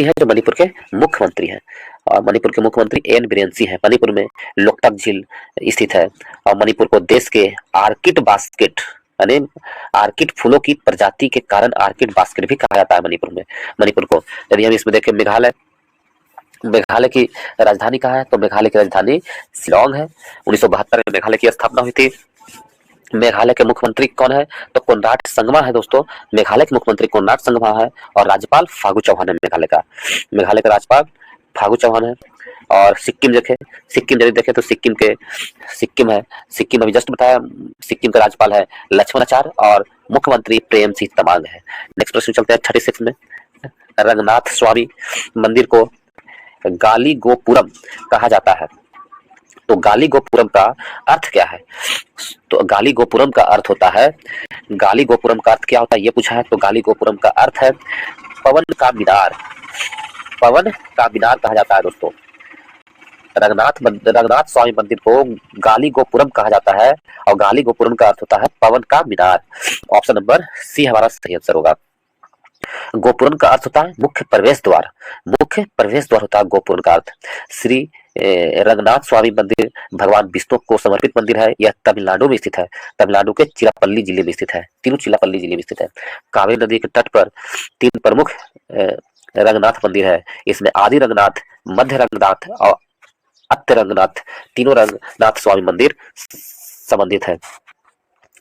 है जो मणिपुर के मुख्यमंत्री हैं। और मणिपुर के मुख्यमंत्री एन बीरेन सिंह है। मणिपुर में लोकटक झील स्थित है और मणिपुर को देश के आर्किड बास्केट यानी आर्किड फूलों की प्रजाति के कारण आर्किड बास्केट भी कहा जाता है मणिपुर में। मणिपुर को यदि हम इसमें देखें मेघालय की राजधानी कहाँ है? तो मेघालय की राजधानी शिलोंग है। 1972 में मेघालय की स्थापना हुई थी। मेघालय के मुख्यमंत्री कौन है? तो कोनराड संगमा है दोस्तों। मेघालय के मुख्यमंत्री कोनराड संगमा है और राज्यपाल फागू चौहान है मेघालय का राज्यपाल फागू चौहान है। और सिक्किम यदि देखें तो सिक्किम है। सिक्किम अभी जस्ट बताया। सिक्किम का राज्यपाल है लक्ष्मण आचार्य और मुख्यमंत्री प्रेम सिंह तमांग है। नेक्स्ट प्रश्न चलते हैं 36 में। रंगनाथ स्वामी मंदिर को गाली गोपुरम कहा जाता है। तो गाली गोपुरम का अर्थ क्या है? तो गाली गोपुरम का अर्थ होता है, गाली गोपुरम का अर्थ क्या होता है ये पूछा है। तो गाली गोपुरम का अर्थ है पवन का मीनार कहा जाता है दोस्तों। रंगनाथ स्वामी मंदिर को गाली गोपुरम कहा जाता है और गाली गोपुरम का अर्थ होता है पवन का मीनार। ऑप्शन नंबर सी हमारा सही आंसर होगा। गोपुरम का अर्थ होता है मुख्य प्रवेश द्वार होता है गोपुरम का अर्थ। श्री रंगनाथ स्वामी मंदिर भगवान विष्णु को समर्पित मंदिर है। यह तमिलनाडु में स्थित है। तमिलनाडु के चिरापल्ली जिले में स्थित है। तिरुचिरापल्ली जिले में स्थित है। कावेरी नदी के तट पर 3 प्रमुख रंगनाथ मंदिर है। इसमें आदि रंगनाथ, मध्य रंगनाथ और अत्य रंगनाथ तीनों रंगनाथ स्वामी मंदिर संबंधित है।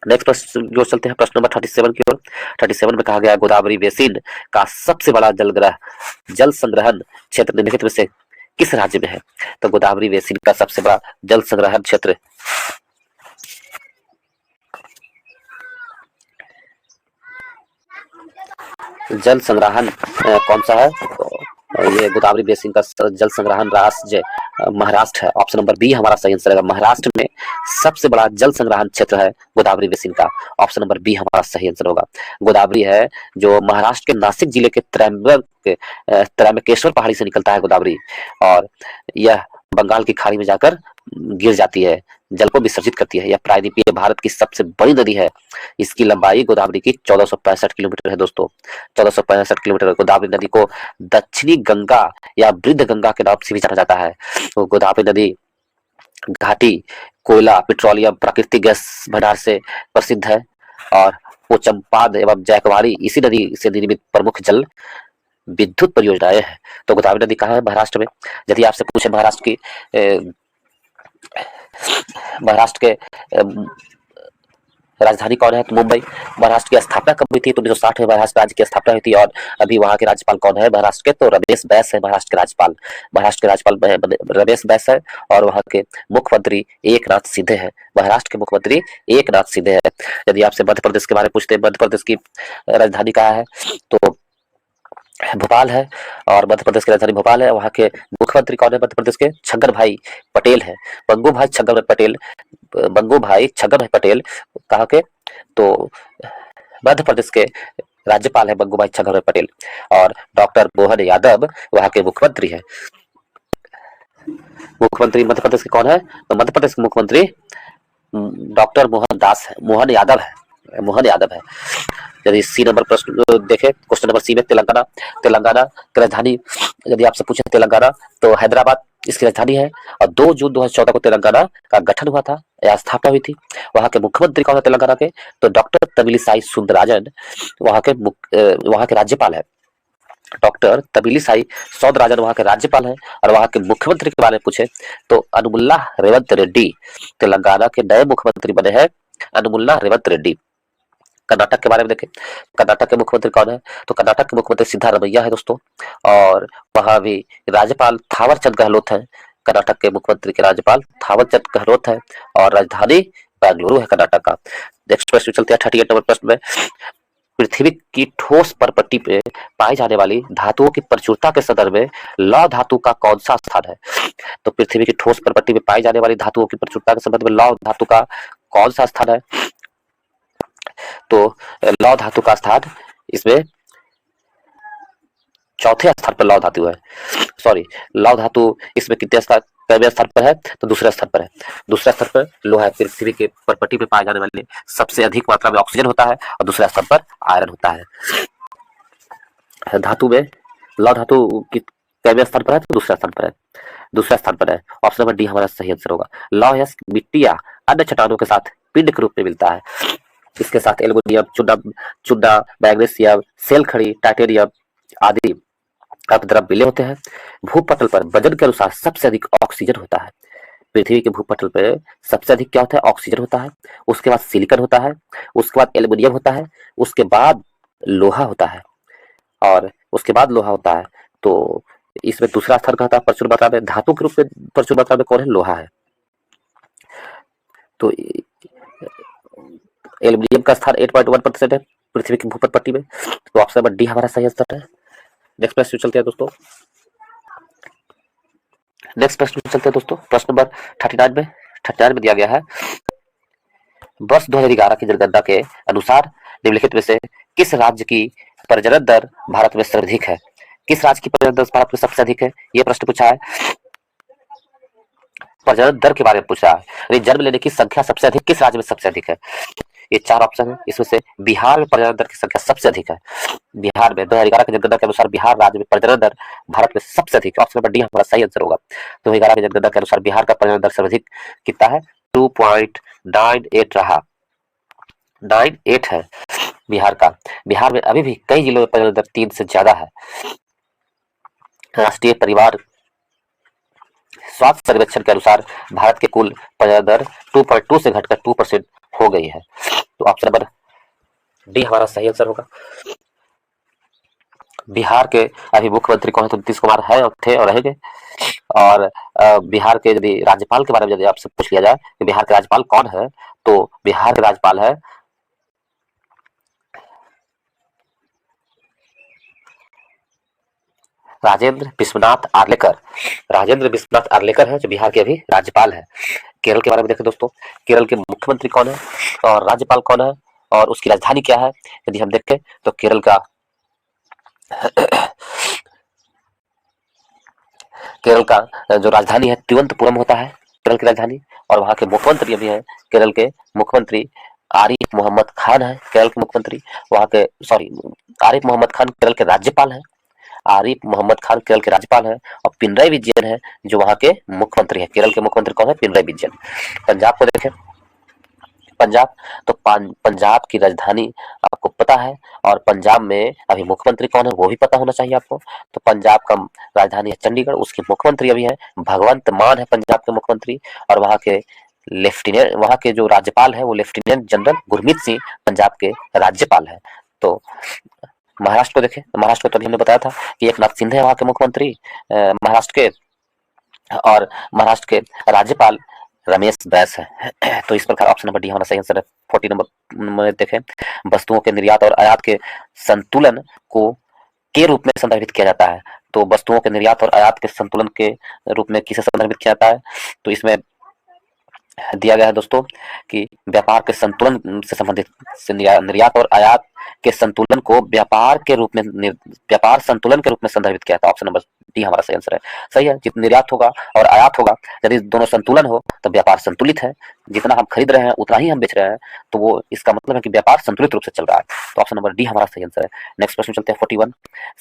नेक्स्ट प्रश्न जो चलते हैं प्रश्न नंबर 37 की ओर। 37 में कहा गया गोदावरी बेसिन का सबसे बड़ा जल संग्रहण क्षेत्र निम्नलिखित में से किस राज्य में है? तो गोदावरी बेसिन का सबसे बड़ा जल संग्रहण क्षेत्र जल संग्रहण कौन सा है? तो ये गोदावरी बेसिन का जल संग्रहण राज्य महाराष्ट्र है। ऑप्शन नंबर बी हमारा सही आंसर है। महाराष्ट्र में सबसे बड़ा जल संग्रहण क्षेत्र है गोदावरी बेसिन का। ऑप्शन नंबर बी हमारा सही आंसर होगा। गोदावरी है जो महाराष्ट्र के नासिक जिले के त्रयंबकेश्वर पहाड़ी से निकलता है गोदावरी, और यह बंगाल की खाड़ी में जाकर गिर जाती है, जल को विसर्जित करती है। यह प्रायद्वीपीय भारत की सबसे बड़ी नदी है। इसकी लंबाई गोदावरी की 1465 किलोमीटर है दोस्तों। 1465 किलोमीटर। गोदावरी नदी को दक्षिणी गंगा या वृद्ध गंगा के नाम से भी जाना जाता है। तो गोदावरी नदी घाटी, कोयला, पेट्रोलियम, प्राकृतिक गैस भंडार से प्रसिद्ध है, और पोचमपाद एवं जैकवाड़ी इसी नदी से निर्मित प्रमुख जल विद्युत परियोजनाएं हैं। तो गोदावरी नदी कहाँ है? महाराष्ट्र में। यदि आपसे पूछे महाराष्ट्र के राजधानी कौन है? तो मुंबई। महाराष्ट्र की स्थापना कब हुई थी? तो 1960 में महाराष्ट्र राज्य की स्थापना हुई थी, और अभी वहां के राज्यपाल कौन है महाराष्ट्र के? तो रमेश बैस है महाराष्ट्र के राज्यपाल। महाराष्ट्र के राज्यपाल रमेश बैस है, और वहां के मुख्यमंत्री एकनाथ शिंदे हैं। महाराष्ट्र के मुख्यमंत्री एकनाथ शिंदे हैं। यदि आपसे मध्य प्रदेश के बारे में पूछते हैं, मध्य प्रदेश की राजधानी कहाँ है? तो भोपाल है, और मध्य प्रदेश की राजधानी भोपाल है। वहाँ के मुख्यमंत्री कौन है मध्य प्रदेश के? छगन भाई पटेल है। बंगू भाई छगन पटेल कहाँ के? तो मध्य प्रदेश के राज्यपाल है बंगू भाई छगन पटेल, और डॉक्टर मोहन यादव वहाँ के मुख्यमंत्री है। मुख्यमंत्री मध्य प्रदेश के कौन है? तो मध्य प्रदेश के मुख्यमंत्री डॉक्टर मोहन यादव है। यदि सी नंबर प्रश्न देखें, क्वेश्चन नंबर सी में तेलंगाना की राजधानी यदि आपसे पूछे तेलंगाना, तो हैदराबाद इसकी राजधानी है, और 2 जून 2014 को तेलंगाना का गठन हुआ था या स्थापना हुई थी। वहां के मुख्यमंत्री कौन है तेलंगाना के? तो डॉक्टर तमिलिसाई सुंदरराजन वहां के राज्यपाल है। डॉक्टर तमिलिसाई सौंदरराजन वहां के राज्यपाल है, और वहां के मुख्यमंत्री के बारे में पूछे तो अनुमुल्ला रेवंत रेड्डी तेलंगाना के नए मुख्यमंत्री बने हैं। अनुमुल्ला रेवंत रेड्डी। कर्नाटक के बारे में देखें, कर्नाटक के मुख्यमंत्री कौन है? तो कर्नाटक के मुख्यमंत्री सिद्धारमैया है दोस्तों, और वहां भी राज्यपाल थावरचंद गहलोत है। कर्नाटक के मुख्यमंत्री के राज्यपाल थावरचंद गहलोत है, और राजधानी बेंगलुरु है कर्नाटक का। नेक्स्ट प्रश्न चलते हैं 38 नंबर प्रश्न में। पृथ्वी की ठोस परपट्टी पे पाई जाने वाली धातुओं की प्रचुरता के संदर्भ में लौह धातु का कौन सा स्थान है? तो पृथ्वी की ठोस परपट्टी में पाई जाने वाली धातुओं की प्रचुरता के संबंध में लौह धातु का कौन सा स्थान है? तो लौह धातु का स्थान इसमें चौथे स्थान पर लौह धातु है। सॉरी, लौह धातु इसमें कितने स्थान पर है? तो दूसरे स्थान पर है। दूसरे स्थान पर लोहा है। पृथ्वी के परपट्टी पे पाए जाने वाले सबसे अधिक मात्रा में ऑक्सीजन होता है, और दूसरे स्थान पर आयरन होता है। धातु में लौह धातु कितने स्थान पर है? तो दूसरे स्थान पर है। दूसरा स्थान पर है। ऑप्शन नंबर डी हमारा सही आंसर होगा। लौह मिट्टी या अन्य चट्टानों के साथ पिंड के रूप में मिलता है। इसके साथ एल्युमिनियम, चुना, मैग्नीशियम, सेल खड़ी, टाइटेनियम आदि अपद्रव्य मिले होते हैं। भूपटल पर वजन के अनुसार सबसे अधिक ऑक्सीजन होता है। पृथ्वी के भूपटल पर सबसे अधिक क्या होता है? ऑक्सीजन होता है। उसके बाद सिलिकॉन होता है, उसके बाद एल्युमिनियम होता है, उसके बाद लोहा होता है, और उसके बाद लोहा होता है। तो इसमें दूसरा स्थान कहता है प्रचुर मात्रा में धातु के रूप में प्रचुर मात्रा में कौन है? लोहा है। तो एल्युमिनियम का स्थान 8.1% है पृथ्वी की भूपट पट्टी में। तो ऑप्शन नंबर डी हमारा सही आंसर है। नेक्स्ट प्रश्न चलते हैं दोस्तों। प्रश्न नंबर 39 में दिया गया है, वर्ष 2011 की जनगणना के अनुसार निम्नलिखित में से किस राज्य की प्रजनन दर भारत में सर्वाधिक है? किस राज्य की प्रजनन दर भारत में सबसे अधिक है? यह प्रश्न पूछा है। प्रजनन दर के बारे में पूछा है, यानी जन्म लेने की संख्या सबसे अधिक किस राज्य में सबसे अधिक है? ये 4 ऑप्शन है। इसमें से बिहार में प्रजनन दर की संख्या सबसे अधिक है। बिहार में 2011 की जनगणना के अनुसार बिहार राज्य में प्रजनन दर भारत में सबसे अधिक है। ऑप्शन नंबर डी हमारा सही आंसर होगा। 2011 की जनगणना के अनुसार बिहार का प्रजनन दर सर्वाधिक कितना है? 2.98 रहा। 98 है बिहार का। बिहार में अभी भी कई जिलों में प्रजनन दर 3 से ज्यादा है। राष्ट्रीय परिवार स्वास्थ्य सर्वेक्षण के अनुसार भारत के कुल प्रजनन दर 2.2 से घटकर 2% हो गई है। तो ऑप्शन नंबर डी हमारा सही आंसर होगा। बिहार के अभी मुख्यमंत्री कौन है? तो नीतीश कुमार है और थे और रहेंगे। और बिहार के यदि राज्यपाल के बारे में यदि आपसे पूछ लिया जाए कि बिहार के राज्यपाल कौन है, तो बिहार के राज्यपाल है राजेंद्र विश्वनाथ आर्लेकर। राजेंद्र विश्वनाथ आर्लेकर है जो बिहार के अभी राज्यपाल है। केरल के बारे में देखें दोस्तों, केरल के मुख्यमंत्री कौन है और राज्यपाल कौन है और उसकी राजधानी क्या है, यदि हम देखें तो केरल का जो राजधानी है तिरुवनंतपुरम होता है केरल की राजधानी। और वहां के मुख्यमंत्री अभी है केरल के मुख्यमंत्री आरिफ मोहम्मद खान है केरल के मुख्यमंत्री। वहां के सॉरी आरिफ मोहम्मद खान केरल के राज्यपाल है। आरिफ मोहम्मद खान केरल के राज्यपाल है और पिनराई विजयन है जो वहां के मुख्यमंत्री है। केरल के मुख्यमंत्री कौन है? पिनराई विजयन। पंजाब को देखें, पंजाब तो पंजाब की राजधानी आपको पता है और पंजाब में अभी मुख्यमंत्री कौन है वो भी पता होना चाहिए आपको। तो पंजाब का राजधानी है चंडीगढ़, उसके मुख्यमंत्री अभी है भगवंत मान है पंजाब के मुख्यमंत्री। और वहां के जो राज्यपाल है वो लेफ्टिनेंट जनरल गुरमीत सिंह पंजाब के राज्यपाल है। तो महाराष्ट्र को देखें, तो महाराष्ट्र को तो अभी हमने बताया था कि एक नाथ शिंदे है वहां के मुख्यमंत्री महाराष्ट्र के। और महाराष्ट्र के राज्यपाल रमेश बैस है। तो इस प्रकार ऑप्शन नंबर डी हमारा सही आंसर है। 40 नंबर में देखें, वस्तुओं के निर्यात और आयात के संतुलन को के रूप में संदर्भित किया जाता है। तो वस्तुओं के निर्यात और आयात के संतुलन के रूप में किसे संदर्भित किया जाता है? तो इसमें दिया गया है दोस्तों कि व्यापार के संतुलन से संबंधित निर्यात और आयात के संतुलन को व्यापार संतुलन के रूप में संदर्भित किया था। ऑप्शन नंबर डी हमारा सही आंसर है। सही है, जितना निर्यात होगा और आयात होगा यदि दोनों संतुलन हो तो व्यापार संतुलित है। जितना हम खरीद रहे हैं उतना ही हम बेच रहे हैं, तो वो इसका मतलब है कि व्यापार संतुलित रूप से चल रहा है। तो ऑप्शन नंबर डी हमारा सही आंसर है। नेक्स्ट प्रश्न चलते हैं 41।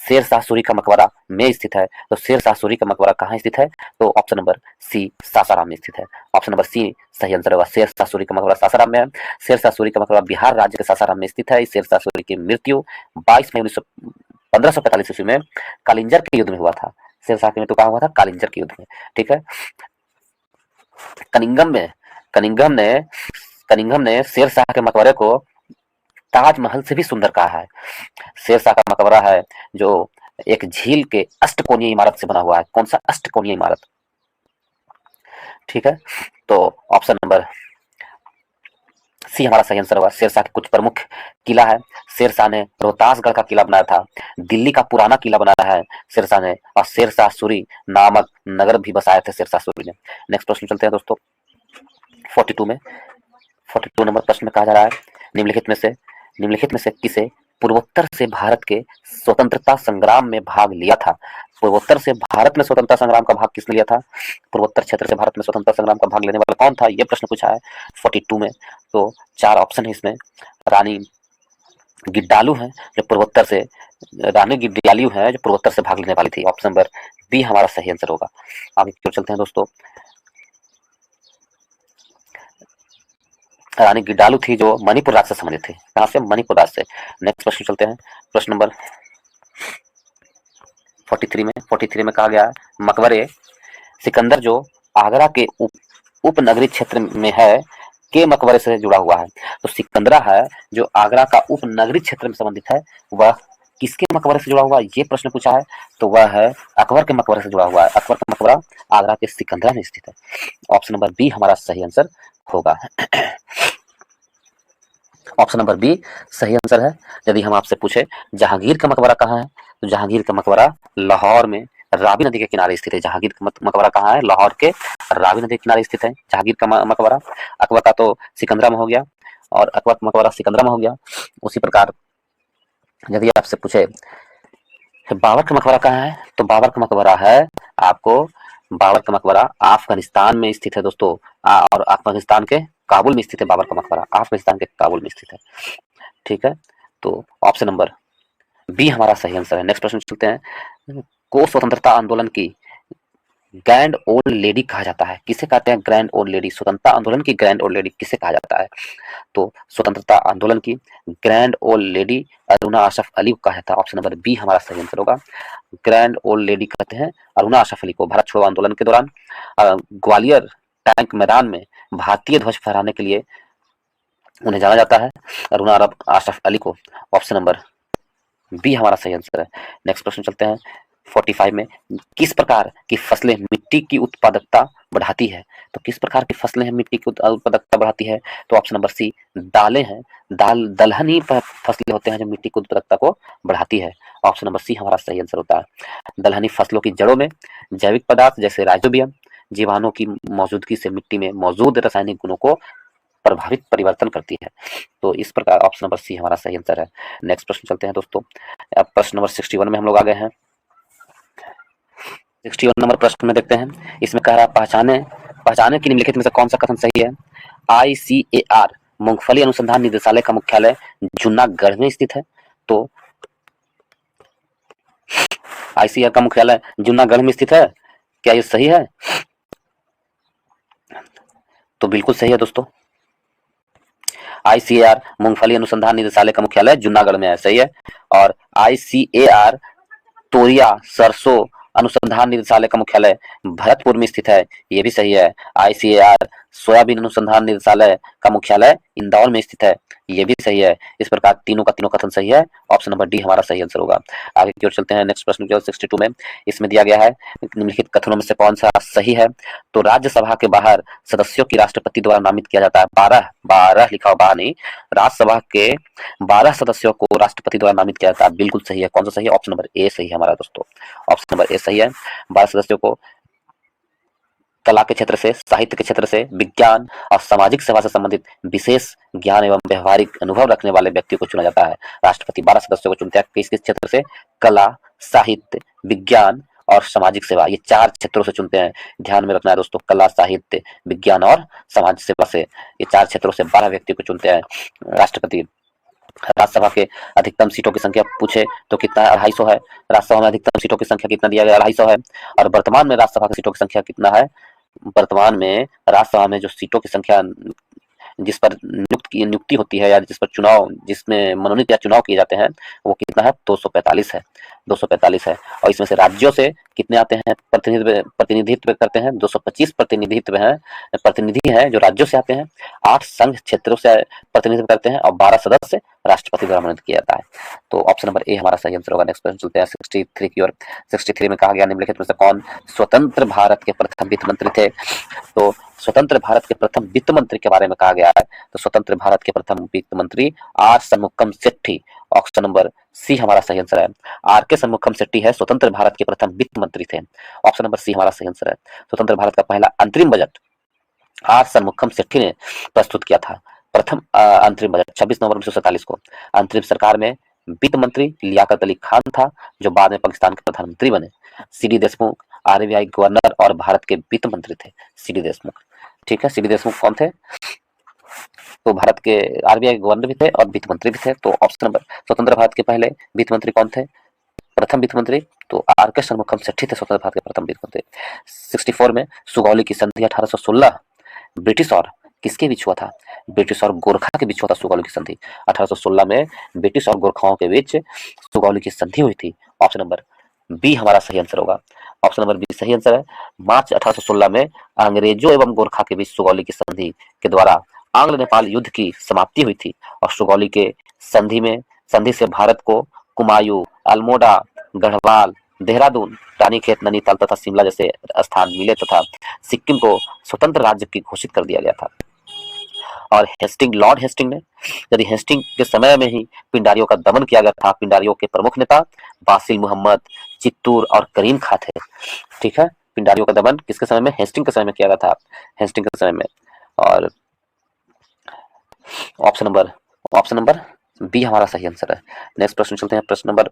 शेर शाह सूरी का मकबरा में स्थित है। तो शेर शाह सूरी का मकबरा कहाँ स्थित है? तो ऑप्शन नंबर सी सासाराम में स्थित है। ऑप्शन नंबर सी सही आंसर होगा। शेर शाह सूरी का मकबरा सासाराम में है। शेर शाह सूरी का मकबरा बिहार राज्य के सासाराम में स्थित है। शेर शाह सूरी की मृत्यु 22 मई 1545 ईस्वी में कालिंजर के युद्ध में हुआ था। शेर शाह की मृत्यु कहाँ हुआ था? कालिंजर के युद्ध में। ठीक है, कनिंघम ने शेर शाह के मकबरे को ताजमहल से भी सुंदर कहा है। शेर शाह का मकबरा है जो एक झील के अष्टकोणीय इमारत से बना हुआ है। कौन सा? अष्टकोणीय इमारत। ठीक है, तो ऑप्शन नंबर सी हमारा सही आंसर होगा। शेरशाह के कुछ प्रमुख किला है। शेरशाह ने रोहतासगढ़ का किला बनाया था, दिल्ली का पुराना किला बनाया है शेरशाह ने, और शेरशाह सूरी नामक नगर भी बसाए थे शेरशाह सूरी ने। नेक्स्ट प्रश्न चलते हैं दोस्तों 42 नंबर प्रश्न में कहा जा रहा है निम्नलिखित में से किसे पूर्वोत्तर से भारत के स्वतंत्रता संग्राम में भाग लिया था? पूर्वोत्तर से भारत में स्वतंत्रता संग्राम का भाग किसने लिया था? पूर्वोत्तर क्षेत्र से भारत में स्वतंत्रता संग्राम का भाग लेने वाला कौन था? यह प्रश्न पूछा है 42 में। तो 4 ऑप्शन है इसमें। रानी गिड्डालू है जो पूर्वोत्तर से भाग लेने वाली थी। ऑप्शन नंबर बी हमारा सही आंसर होगा। आगे क्यों चलते हैं दोस्तों। रानी गिड्डालू थी जो मणिपुर राज्य से संबंधित थी। कहां से? मणिपुर राज्य से। नेक्स्ट प्रश्न चलते हैं, प्रश्न नंबर 43 में कहा गया मकबरे सिकंदर जो आगरा के उपनगरीय क्षेत्र में है के मकबरे से जुड़ा हुआ है। तो सिकंदरा है जो आगरा का उपनगरीय क्षेत्र में संबंधित है, वह किसके मकबरे से जुड़ा हुआ है ये प्रश्न पूछा है। तो वह है अकबर के मकबरे से जुड़ा हुआ है। अकबर का मकबरा आगरा के सिकंदरा में स्थित है। ऑप्शन नंबर बी हमारा सही आंसर होगा। ऑप्शन नंबर बी सही आंसर है। यदि हम आपसे पूछे जहांगीर का मकबरा कहाँ है, तो जहांगीर का मकबरा लाहौर में रावी नदी के किनारे स्थित है। जहांगीर का मकबरा कहाँ है? लाहौर के रावी नदी के किनारे स्थित है जहांगीर का मकबरा। अकबर का तो सिकंदरा में हो गया और अकबर का मकबरा सिकंदरा में हो गया। उसी प्रकार यदि आपसे पूछे बाबर का मकबरा कहाँ है, तो बाबर का मकबरा है आपको बाबर का मकबरा अफगानिस्तान में स्थित है दोस्तों। और अफगानिस्तान के काबुल में स्थित है बाबर का मकबरा, अफगानिस्तान के काबुल में स्थित है। ठीक है, तो ऑप्शन नंबर बी हमारा सही आंसर है। नेक्स्ट प्रश्न चलते हैं। को स्वतंत्रता आंदोलन की ग्रैंड ओल्ड लेडी कहा जाता है? किसे कहते हैं ग्रैंड ओल्ड लेडी? स्वतंत्रता आंदोलन की ग्रैंड ओल्ड लेडी किसे कहा जाता है? तो स्वतंत्रता आंदोलन की grand old lady Aruna Asaf Ali को कहा जाता है। ऑप्शन नंबर बी हमारा सही आंसर होगा। ग्रैंड ओल्ड लेडी कहते हैं अरुणा आसफ अली को। भारत छोड़ो आंदोलन के दौरान ग्वालियर टैंक मैदान में भारतीय ध्वज फहराने के लिए उन्हें जाना जाता है, अरुणा आसफ अली को। ऑप्शन नंबर बी हमारा सही आंसर है। नेक्स्ट प्रश्न चलते हैं 45 में। किस प्रकार की फसलें मिट्टी की उत्पादकता बढ़ाती है? तो किस प्रकार की फसलें हैं मिट्टी की उत्पादकता बढ़ाती है? तो ऑप्शन नंबर सी दालें हैं। दलहनी फसलें होते हैं जो मिट्टी की उत्पादकता को बढ़ाती है। ऑप्शन नंबर सी हमारा सही आंसर होता है। दलहनी फसलों की जड़ों में जैविक पदार्थ जैसे राइजोबियम जीवाणुओं की मौजूदगी से मिट्टी में मौजूद रासायनिक गुणों को प्रभावित परिवर्तन करती है। तो इस प्रकार ऑप्शन नंबर सी हमारा सही आंसर है। नेक्स्ट प्रश्न चलते हैं दोस्तों। अब प्रश्न नंबर 61 में हम लोग आ गए हैं। 61 नंबर प्रश्न में देखते हैं। इसमें कह रहा है पहचाने पहचाने की निम्नलिखित में से कौन सा कथन सही है? ICAR मूंगफली अनुसंधान निदेशालय का मुख्यालय जूनागढ़ में स्थित है। तो ICAR का मुख्यालय जूनागढ़ में स्थित है, क्या ये सही है? तो बिल्कुल सही है दोस्तों। ICAR मूंगफली अनुसंधान निदेशालय का मुख्यालय जूनागढ़ में है, सही है। और ICAR तोरिया सरसों अनुसंधान निदेशालय का मुख्यालय भरतपुर में स्थित है, ये भी सही है। ICAR सोयाबीन अनुसंधान निदेशालय का मुख्यालय इंदौर में स्थित है, ये भी सही है। इस प्रकार तीनों का तीनों कथन सही है। ऑप्शन नंबर डी हमारा सही आंसर होगा। आगे की ओर चलते हैं। नेक्स्ट प्रश्न जो 62 में इसमें दिया गया है निम्नलिखित कथनों में से कौन सा सही है? तो राज्यसभा के बाहर सदस्यों की राष्ट्रपति द्वारा नामित किया जाता है। 12 लिखा हुआ 12 नहीं, राज्यसभा के 12 सदस्यों को राष्ट्रपति द्वारा नामित किया जाता है। बिल्कुल सही है। कौन सा सही है? ऑप्शन नंबर ए सही है हमारा दोस्तों। ऑप्शन नंबर ए सही है। 12 सदस्यों को कला के क्षेत्र से, साहित्य के क्षेत्र से, विज्ञान और सामाजिक सेवा से संबंधित विशेष ज्ञान एवं व्यवहारिक अनुभव रखने वाले व्यक्ति को चुना जाता है। राष्ट्रपति 12 सदस्यों को चुनते हैं किस किस क्षेत्र से? कला, साहित्य, विज्ञान और सामाजिक सेवा, ये 4 क्षेत्रों से चुनते हैं। ध्यान में रखना है दोस्तों, कला, साहित्य, विज्ञान और समाज सेवा से, ये 4 क्षेत्रों से 12 व्यक्ति को चुनते हैं राष्ट्रपति। राज्यसभा के अधिकतम सीटों की संख्या पूछे तो कितना है? 250 है। राज्यसभा में अधिकतम सीटों की संख्या कितना दिया गया? 250 है। और वर्तमान में राज्यसभा की सीटों की संख्या कितना है? वर्तमान में राज्यसभा में जो सीटों की संख्या जिस पर नियुक्ति होती है या जिस पर चुनाव, जिसमें मनोनीत या चुनाव किए जाते हैं, वो कितना है? 245 है। 245 है। और इसमें से राज्यों से कितने आते हैं? प्रतिनिधित्व करते हैं 225 प्रतिनिधित्व हैं, प्रतिनिधि हैं जो राज्यों से आते हैं। 8 संघ क्षेत्रों से प्रतिनिधित्व करते हैं और 12 सदस्य राष्ट्रपति द्वारा मनोनीत किया जाता है। तो ऑप्शन नंबर ए हमारा सही आंसर होगा। नेक्स्ट प्रश्न चलते हैं 63 की ओर। 63 में कहा गया निम्नलिखित में से कौन स्वतंत्र भारत के प्रथम वित्त मंत्री थे? तो स्वतंत्र भारत के प्रथम वित्त मंत्री के बारे में कहा गया है। तो स्वतंत्र भारत के प्रथम वित्त मंत्री R Shanmukham Shetty. Option number C हमारा सही आंसर है। आर के षणमुखम शेट्टी है स्वतंत्र भारत के प्रथम वित्त मंत्री थे। ऑप्शन नंबर सी हमारा सही आंसर है। स्वतंत्र भारत का पहला अंतरिम बजट आर षणमुखम शेट्टी ने प्रस्तुत किया था। प्रथम अंतरिम बजट 26 नवंबर 1947 को। अंतरिम सरकार में वित्त मंत्री लियाकत अली खान था, जो बाद में पाकिस्तान के प्रधानमंत्री बने। सीडी देशमुख RBI गवर्नर और भारत के वित्त मंत्री थे। सीडी देशमुख, ठीक है। सीडी देशमुख कौन थे? तो भारत के RBI गवर्नर भी थे और वित्त मंत्री भी थे। तो ऑप्शन नंबर स्वतंत्र भारत के पहले वित्त मंत्री कौन थे? प्रथम वित्त मंत्री तो आर के षणमुखम शेट्टी थे स्वतंत्र भारत के प्रथम वित्त मंत्री। 64 में सुगौली की संधि 1816 ब्रिटिश और किसके बीच हुआ था? ब्रिटिश और गोरखा के बीच हुआ था सुगौली की संधि। 1816 में ब्रिटिश और गोरखाओं के बीच सुगौली की संधि हुई थी। ऑप्शन नंबर बी हमारा सही आंसर होगा। ऑप्शन नंबर बी सही आंसर है। मार्च 1816 में अंग्रेजों एवं गोरखा के बीच सुगौली की संधि के द्वारा आंग्ल नेपाल युद्ध की समाप्ति हुई थी। और सुगौली के संधि से भारत को कुमायूं, अल्मोड़ा, गढ़वाल, देहरादून, रानीखेत, नैनीताल तथा शिमला जैसे स्थान मिले तथा सिक्किम को स्वतंत्र राज्य की घोषित कर दिया गया था। और लॉर्ड हेस्टिंग ने, यदि हेस्टिंग के समय में ही पिंडारियों का दमन किया गया था। पिंडारियों के प्रमुख नेता बासिल मुहम्मद, चित्तूर और करीम खां थे, ठीक है। पिंडारियों का दमन किसके समय में? हेस्टिंग के समय में किया गया था, हेस्टिंग के समय में। और ऑप्शन नंबर बी हमारा सही आंसर है। नेक्स्ट प्रश्न चलते हैं। प्रश्न नंबर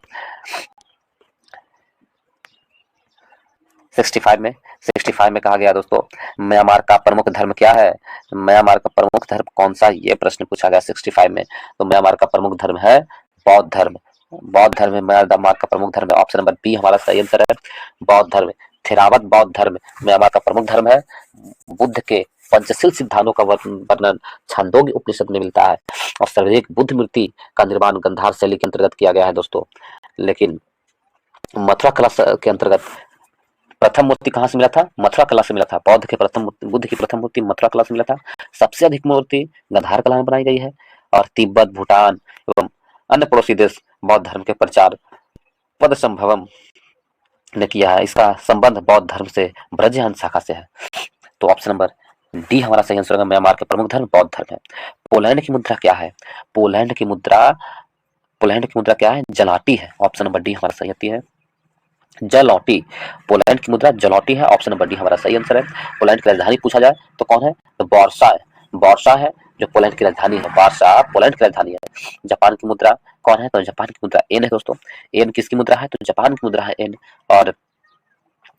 65 में कहा गया दोस्तों म्यांमार का प्रमुख धर्म क्या है? म्यांमार का प्रमुख धर्म कौन सा? ये प्रश्न पूछा गया 65 में। तो म्यांमार का प्रमुख धर्म है बौद्ध धर्म। बौद्ध धर्म म्यांमार का प्रमुख धर्म है। ऑप्शन नंबर बी हमारा सही आंसर है, बौद्ध धर्म। थेरावत बौद्ध धर्म म्यांमार का प्रमुख धर्म है। बुद्ध के पंचशील सिद्धांतों का वर्णन छांदोग्य उपनिषद में मिलता है। और सर्वाधिक बुद्ध मूर्ति का निर्माण गंधार शैली के अंतर्गत किया गया है दोस्तों। लेकिन मथुरा कला के अंतर्गत प्रथम मूर्ति कहाँ से मिला था? मथुरा कला से मिला था। बुद्ध की प्रथम मूर्ति मथुरा कला से मिला था। सबसे अधिक मूर्ति गंधार कला में बनाई गई है। और तिब्बत, भूटान एवं अन्य पड़ोसी देश बौद्ध धर्म के प्रचार पद संभवम ने किया है। इसका संबंध बौद्ध धर्म से ब्रजहन शाखा से है। तो ऑप्शन नंबर डी हमारा सही आंसर होगा। म्यांमार के प्रमुख धर्म बौद्ध धर्म है। पोलैंड की मुद्रा क्या है? पोलैंड की मुद्रा क्या है? जलाटी है। ऑप्शन नंबर डी हमारा सही आती है, जलौटी। पोलैंड की मुद्रा जलौटी है। ऑप्शन नंबर डी हमारा सही आंसर है। पोलैंड की राजधानी पूछा जाए तो कौन है? तो वार्सा है। वार्सा है जो पोलैंड की राजधानी है। वार्सा पोलैंड की राजधानी है। जापान की मुद्रा कौन है? तो जापान की मुद्रा एन है दोस्तों। एन किसकी मुद्रा है? तो जापान की मुद्रा है एन। और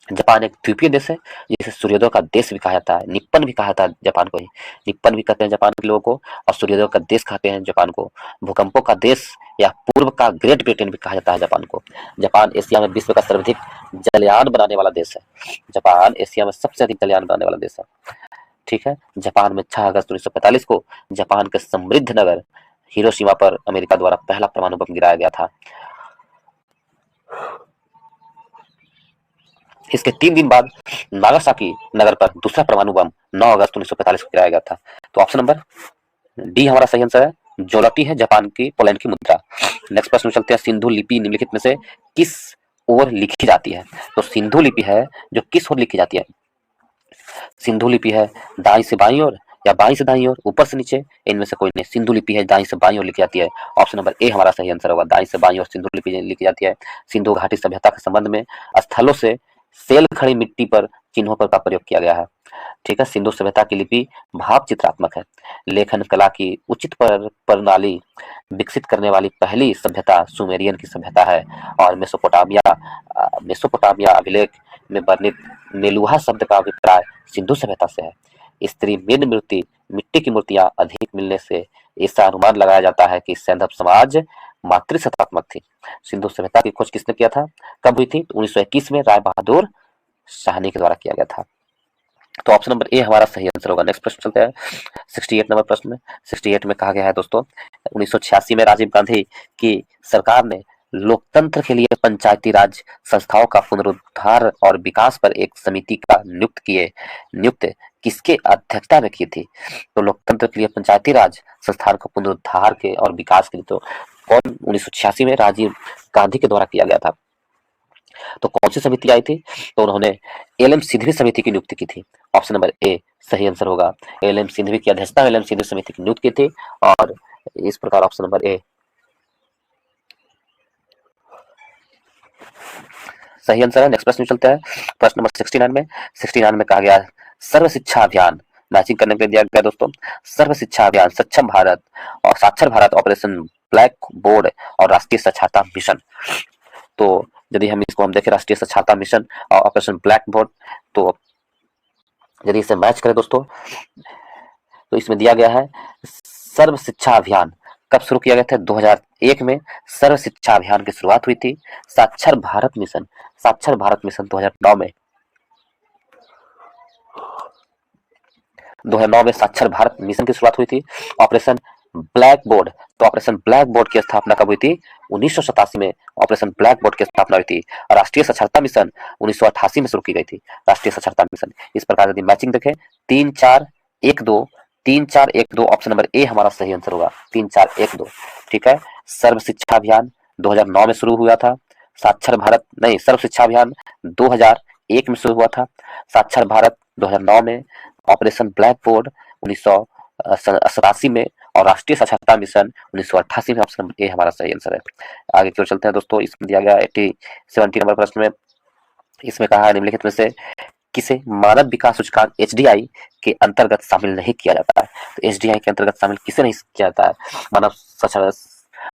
जापान एक द्वीपीय देश है जिसे सूर्योदय का देश भी कहा जाता है। निप्पन भी कहा जाता है जापान को ही। निप्पन भी कहते हैं जापान के लोगों को, और सूर्योदय का देश कहते हैं जापान को। भूकंपों का देश या पूर्व का ग्रेट ब्रिटेन भी कहा जाता है जापान को। जापान एशिया में विश्व का सर्वाधिक जलयान बनाने वाला देश है। जापान एशिया में सबसे अधिक जलयान बनाने वाला देश है। ठीक है। जापान में 6 अगस्त 1945 को जापान के समृद्ध नगर हिरोशिमा पर अमेरिका द्वारा पहला परमाणु बम गिराया गया था। इसके 3 दिन बाद नागासाकी नगर पर दूसरा परमाणु बम 9 अगस्त 1945 को गिराया गया था। तो ऑप्शन नंबर डी हमारा सही आंसर है। जोलटी है जापान की, पोलैंड की मुद्रा। नेक्स्ट प्रश्न चलते हैं। सिंधु लिपि निम्नलिखित में से किस ओर लिखी जाती है? तो सिंधु लिपि है जो किस ओर लिखी जाती है? सिंधु लिपि है दाईं से बाईं ओर या बाईं से दाईं ओर, ऊपर से नीचे, इनमें से कोई नहीं। सिंधु लिपि है दाईं से बाईं ओर लिखी जाती है। ऑप्शन नंबर ए हमारा सही आंसर होगा। दाईं से बाईं ओर सिंधु लिपि लिखी जाती है। सिंधु घाटी सभ्यता के संबंध में स्थलों से सेल खड़ी मिट्टी पर चिन्हों पर का प्रयोग किया गया है। ठीक है। सिंधु सभ्यता की लिपि भाव चित्रात्मक है। लेखन कला की उचित प्रणाली विकसित करने वाली पहली सभ्यता सुमेरियन की सभ्यता है। और मेसोपोटामिया अभिलेख में वर्णित नेलुहा शब्द का अभिप्राय सिंधु सभ्यता से है। स्त्री मृद मूर्ति मिट्टी की मूर्तियां अधिक मिलने से ऐसा अनुमान लगाया जाता है कि सैंधव समाज मातृसत्तात्मक थी। सिंधु सभ्यता की खोज किसने किया था? कब हुई थी? 1921 में राय बहादुर शाहनी के द्वारा किया गया था। तो ऑप्शन नंबर ए हमारा सही आंसर होगा। नेक्स्ट प्रश्न चलते हैं 68 नंबर प्रश्न में। 68 में कहा गया है दोस्तों, 1986 में राजीव गांधी की सरकार ने लोकतंत्र के लिए पंचायती राज संस्थाओं का पुनरुद्धार और विकास पर एक समिति का नियुक्त किसके अध्यक्षता में की थी? तो लोकतंत्र के लिए पंचायती राज संस्थान को पुनरुद्धार के और विकास के लिए तो कौन 1986 में राजीव गांधी के द्वारा किया गया था? तो कौन सी समिति आई थी? तो उन्होंने एल.एम. सिंघवी समिति की नियुक्ति की थी। ऑप्शन नंबर ए सही आंसर होगा। एल.एम. सिंघवी की अध्यक्षता में एल.एम. सिंघवी समिति की नियुक्ति की थी। और इस प्रकार ऑप्शन नंबर ए सही आंसर है। नेक्स्ट प्रश्न चलते हैं। प्रश्न नंबर 69 में कहा गया सर्व शिक्षा अभियान मैचिंग करने के लिए दिया गया दोस्तों। सर्व शिक्षा अभियान, सक्षम भारत और साक्षर भारत, ऑपरेशन ब्लैक बोर्ड और राष्ट्रीय साक्षरता मिशन। तो यदि हम इसको देखें राष्ट्रीय साक्षरता मिशन और ऑपरेशन ब्लैक बोर्ड, तो यदि इसे मैच करें दोस्तों तो इसमें दिया गया है सर्व शिक्षा अभियान कब शुरू किया गया था? 2001 में सर्व शिक्षा अभियान की शुरुआत हुई थी। साक्षर भारत मिशन 2009 में 2009 में साक्षर भारत मिशन की शुरुआत हुई थी। ऑपरेशन ब्लैक बोर्ड, तो ऑपरेशन ब्लैक बोर्ड की स्थापना कब हुई थी? 1987 में ऑपरेशन ब्लैक बोर्ड की स्थापना हुई थी। और राष्ट्रीय साक्षरता मिशन 1988 में शुरू की गई थी। राष्ट्रीय साक्षरता मिशन। इस प्रकार यदि मैचिंग देखें 3-4-1-2 3-4-1-2 ऑप्शन नंबर ए हमारा सही आंसर होगा। 3-4-1-2 ठीक है। सर्व शिक्षा अभियान 2009 में शुरू हुआ था। साक्षर भारत नहीं, सर्व शिक्षा अभियान 2001 में शुरू हुआ था। साक्षर भारत 2009 में, ऑपरेशन ब्लैक बोर्ड 1987 में और राष्ट्रीय साक्षरता मिशन 1988 में। ऑप्शन नंबर ए हमारा सही आंसर है। आगे की ओर चलते हैं दोस्तों। इसमें दिया गया 70 नंबर प्रश्न में, इसमें कहा है निम्नलिखित में से किसे मानव विकास सूचकांक एचडीआई के अंतर्गत शामिल नहीं किया जाता है? तो एचडीआई के अंतर्गत शामिल किसे नहीं किया जाता है?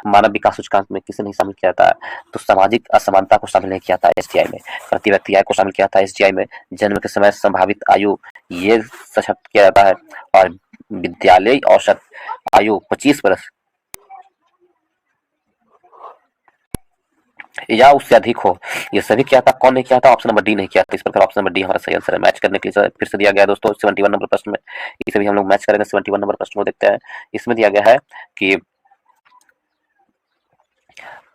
मानव विकास सूचकांक में किसे नहीं शामिल किया जाता है? तो सामाजिक असमानता को शामिल नहीं किया जाता है एसडीआई में। प्रति व्यक्ति आय को शामिल किया जाता है एसडीआई में। जन्म के समय संभावित आयु ये सशक्त किया जाता है। और विद्यालय औसत आयु 25 वर्ष या उससे अधिक हो। ये सभी किया था, कौन नहीं किया था? ऑप्शन नंबर डी नहीं किया था। इस प्रकार ऑप्शन नंबर डी हमारा सही आंसर है। मैच करने के लिए फिर से दिया गया है दोस्तों 71 नंबर प्रश्न में, इसे भी हम लोग मैच करेंगे। 71 नंबर प्रश्न को देखते हैं। इसमें दिया गया है कि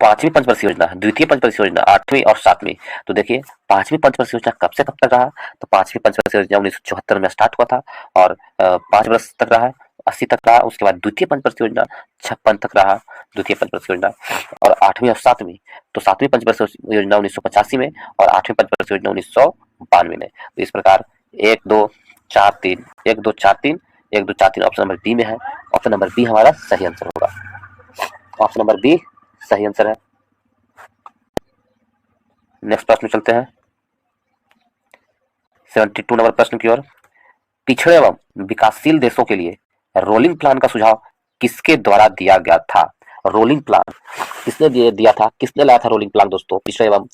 पांचवी पंचवर्षीय योजना, द्वितीय पंचवर्षीय योजना, आठवीं और सातवीं। तो देखिए पांचवी पंचवर्षीय योजना कब से कब तक रहा? तो पांचवी पंचवर्षीय योजना 1974 में स्टार्ट हुआ था और 5 वर्ष तक रहा, 80 तक रहा। उसके बाद द्वितीय पंचवर्षीय योजना 56 तक रहा, द्वितीय पंचवर्षीय योजना। और आठवीं और सातवीं, तो सातवीं पंचवर्षीय योजना 1985 में और आठवीं पंचवर्षीय योजना 1992 में। तो इस प्रकार 1 2 4 3, 1 2 4 3, 1 2 4 3 ऑप्शन नंबर बी में है। ऑप्शन नंबर बी हमारा सही आंसर होगा। ऑप्शन नंबर बी सही आंसर है। नेक्स्ट प्रश्न चलते हैं 72 नंबर प्रश्न की ओर। पिछड़े एवं विकासशील देशों के लिए रोलिंग प्लान का सुझाव किसके द्वारा दिया गया था? रोलिंग प्लान किसने दिया था? किसने लाया था रोलिंग प्लान दोस्तों? पिछड़े एवं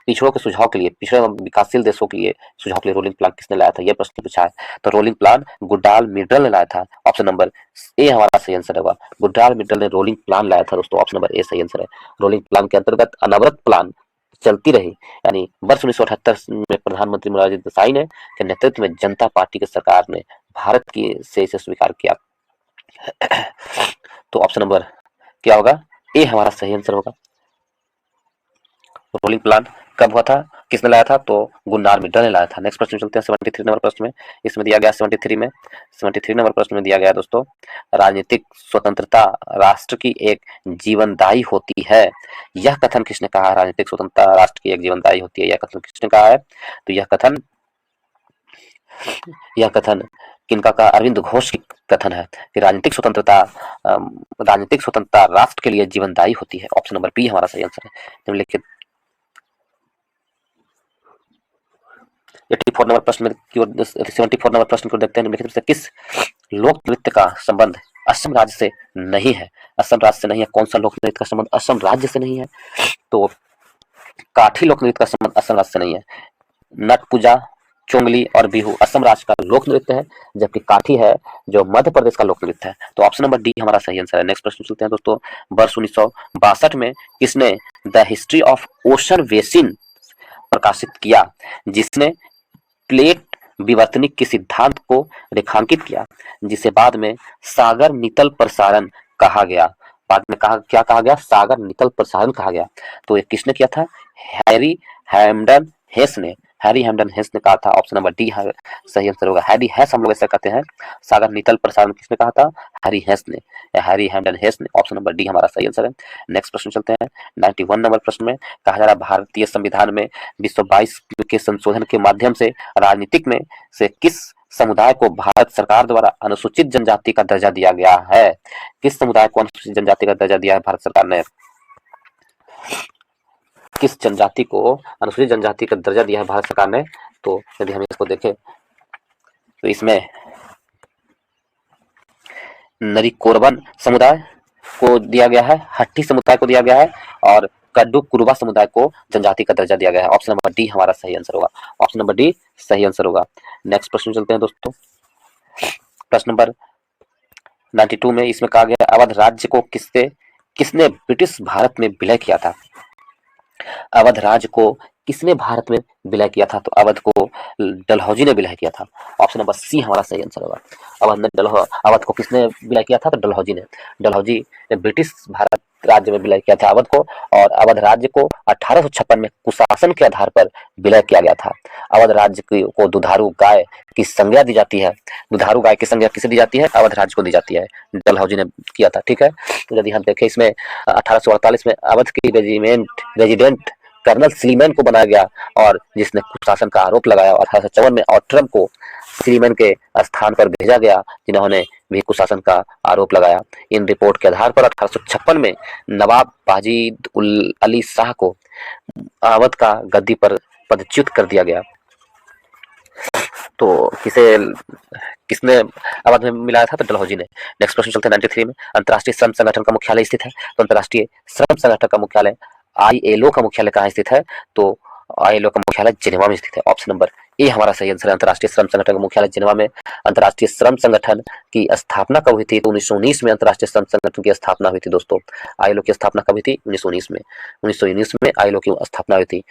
पिछड़ों के सुझाव के लिए, पिछड़े एवं विकासशील देशों के लिए सुझाव के लिए रोलिंग प्लान किसने लाया था? यह प्रश्न पूछा है। तो रोलिंग प्लान गुडडाल मिडल ने लाया था। ऑप्शन नंबर ए हमारा सही आंसर होगा। गुडडाल मिडल ने रोलिंग प्लान लाया था दोस्तों। ऑप्शन नंबर ए सही आंसर है। रोलिंग प्लान के अंतर्गत अनवरत प्लान चलती रही, यानी वर्ष 1978 में प्रधानमंत्री मोरारजी देसाई ने के नेतृत्व में जनता पार्टी की सरकार ने भारत की से इसे स्वीकार किया। तो ऑप्शन नंबर क्या होगा? ए हमारा सही आंसर होगा। रोलिंग प्लान कब हुआ था, किसने लाया था? तो गुन्नार मिड्डा ने लाया था। नेक्स्ट प्रश्न चलते हैं 73 नंबर प्रश्न में। इसमें दिया गया 73 नंबर प्रश्न में दिया गया दोस्तों, राजनीतिक स्वतंत्रता राष्ट्र की एक जीवनदायी होती है। यह कथन किसने कहा? राजनीतिक स्वतंत्रता राष्ट्र की एक जीवनदायी होती है, यह कथन किसने कहा है? तो यह कथन किनका का? अरविंद घोष की कथन है कि राजनीतिक स्वतंत्रता राष्ट्र के लिए जीवनदायी होती है। ऑप्शन नंबर बी हमारा सही आंसर है। निम्नलिखित 84 नंबर प्रश्न में की ओर 74 नंबर प्रश्न को देखते हैं। निम्नलिखित में से किस लोक नृत्य का संबंध असम राज्य से नहीं है? असम राज्य से नहीं है। कौन सा लोक नृत्य का संबंध असम राज्य से नहीं है? तो काठी लोक नृत्य का संबंध असम राज्य से नहीं है। नट पूजा, चोंगली और बिहू असम राज्य का लोक नृत्य है, जबकि काठी है जो मध्य प्रदेश का लोक नृत्य है। तो ऑप्शन नंबर डी हमारा सही आंसर है। नेक्स्ट प्रश्न चलते हैं दोस्तों। वर्ष 1962 में किसने the history of ocean basin प्रकाशित किया, जिसने प्लेट विवर्तनिक के सिद्धांत को रेखांकित किया, जिसे बाद में सागर नितल प्रसारण कहा गया? बाद में क्या कहा गया? सागर नितल प्रसारण कहा गया। तो ये किसने किया था? हैरी हैम्डन हेस ने। हैरी हैम्डन हेस ने कहा था। ऑप्शन नंबर डी सही आंसर होगा। हैरी हेस हम लोग ऐसा कहते हैं। सागर नितल प्रसारण किसने कहा था? हैरी हेस ने, हैरी हैम्डन हेस ने। ऑप्शन नंबर डी हमारा सही आंसर है। नेक्स्ट प्रश्न चलते हैं 91 नंबर प्रश्न में। कहा जा रहा भारतीय संविधान में 222 के संशोधन के माध्यम से राजनीतिक में से किस समुदाय को भारत सरकार द्वारा अनुसूचित जनजाति का दर्जा दिया गया है? किस समुदाय को अनुसूचित जनजाति का दर्जा दिया है भारत सरकार ने? किस जनजाति को अनुसूचित जनजाति का दर्जा दिया है भारत सरकार ने? तो यदि हम इसको देखें तो इसमें नरीकोरवन समुदाय को दिया गया है, हट्टी समुदाय को दिया गया है और कड्डू कुरुबा समुदाय को जनजाति का दर्जा दिया गया है। ऑप्शन नंबर डी हमारा सही आंसर होगा। ऑप्शन नंबर डी सही आंसर होगा। नेक्स्ट प्रश्न चलते हैं दोस्तों। प्रश्न नंबर 92 में इसमें कहा गया अवध राज्य को किसने ब्रिटिश भारत में विलय किया था? अवध राज्य को किसने भारत में विलय किया था? तो अवध को डलहौजी ने विलय किया था। ऑप्शन नंबर सी हमारा सही आंसर होगा। अवध को किसने विलय किया था? तो डलहौजी ने। डलहौजी ने ब्रिटिश भारत राज्य में विलय किया था अवध को, और अवध राज्य को 1856 में कुशासन के आधार पर विलय किया गया था। अवध राज्य को दुधारू गाय की संज्ञा दी जाती है। दुधारू गाय की संज्ञा किसे दी जाती है? अवध राज्य को दी जाती है। डलहौजी ने किया था। ठीक है, तो यदि हम देखें इसमें 1848 में अवध की रेजिडेंट कर्नल स्लीमैन को बनाया गया, और जिसने कुशासन का आरोप लगाया। और 1854 में ऑट्रम को स्लीमैन के स्थान पर भेजा गया, जिन्होंने भी कुशासन का आरोप लगाया। इन रिपोर्ट के आधार पर 1856 में नवाब वाजिद उल अली शाह को अवध का गद्दी पर पदच्युत कर दिया गया। तो किसने अवध में मिलाया था? तो डलहौजी ने। नेक्स्ट प्रश्न चलते हैं 93 में। अंतर्राष्ट्रीय श्रम संगठन का मुख्यालय स्थित है। तो अंतर्राष्ट्रीय श्रम संगठन का मुख्यालय ILO का मुख्यालय कहाँ स्थित है? तो ILO का मुख्यालय जिनेवा में स्थित है। ऑप्शन नंबर ए हमारा सही आंसर है। अंतर्राष्ट्रीय श्रम संगठन का मुख्यालय जिनेवा में। अंतर्राष्ट्रीय श्रम संगठन की स्थापना कब हुई थी? तो 1919 में अंतर्राष्ट्रीय श्रम संगठन की स्थापना हुई थी दोस्तों। आईएलओ की स्थापना कब हुई थी? 1919 में। 1919 में आईएलओ की स्थापना हुई थी।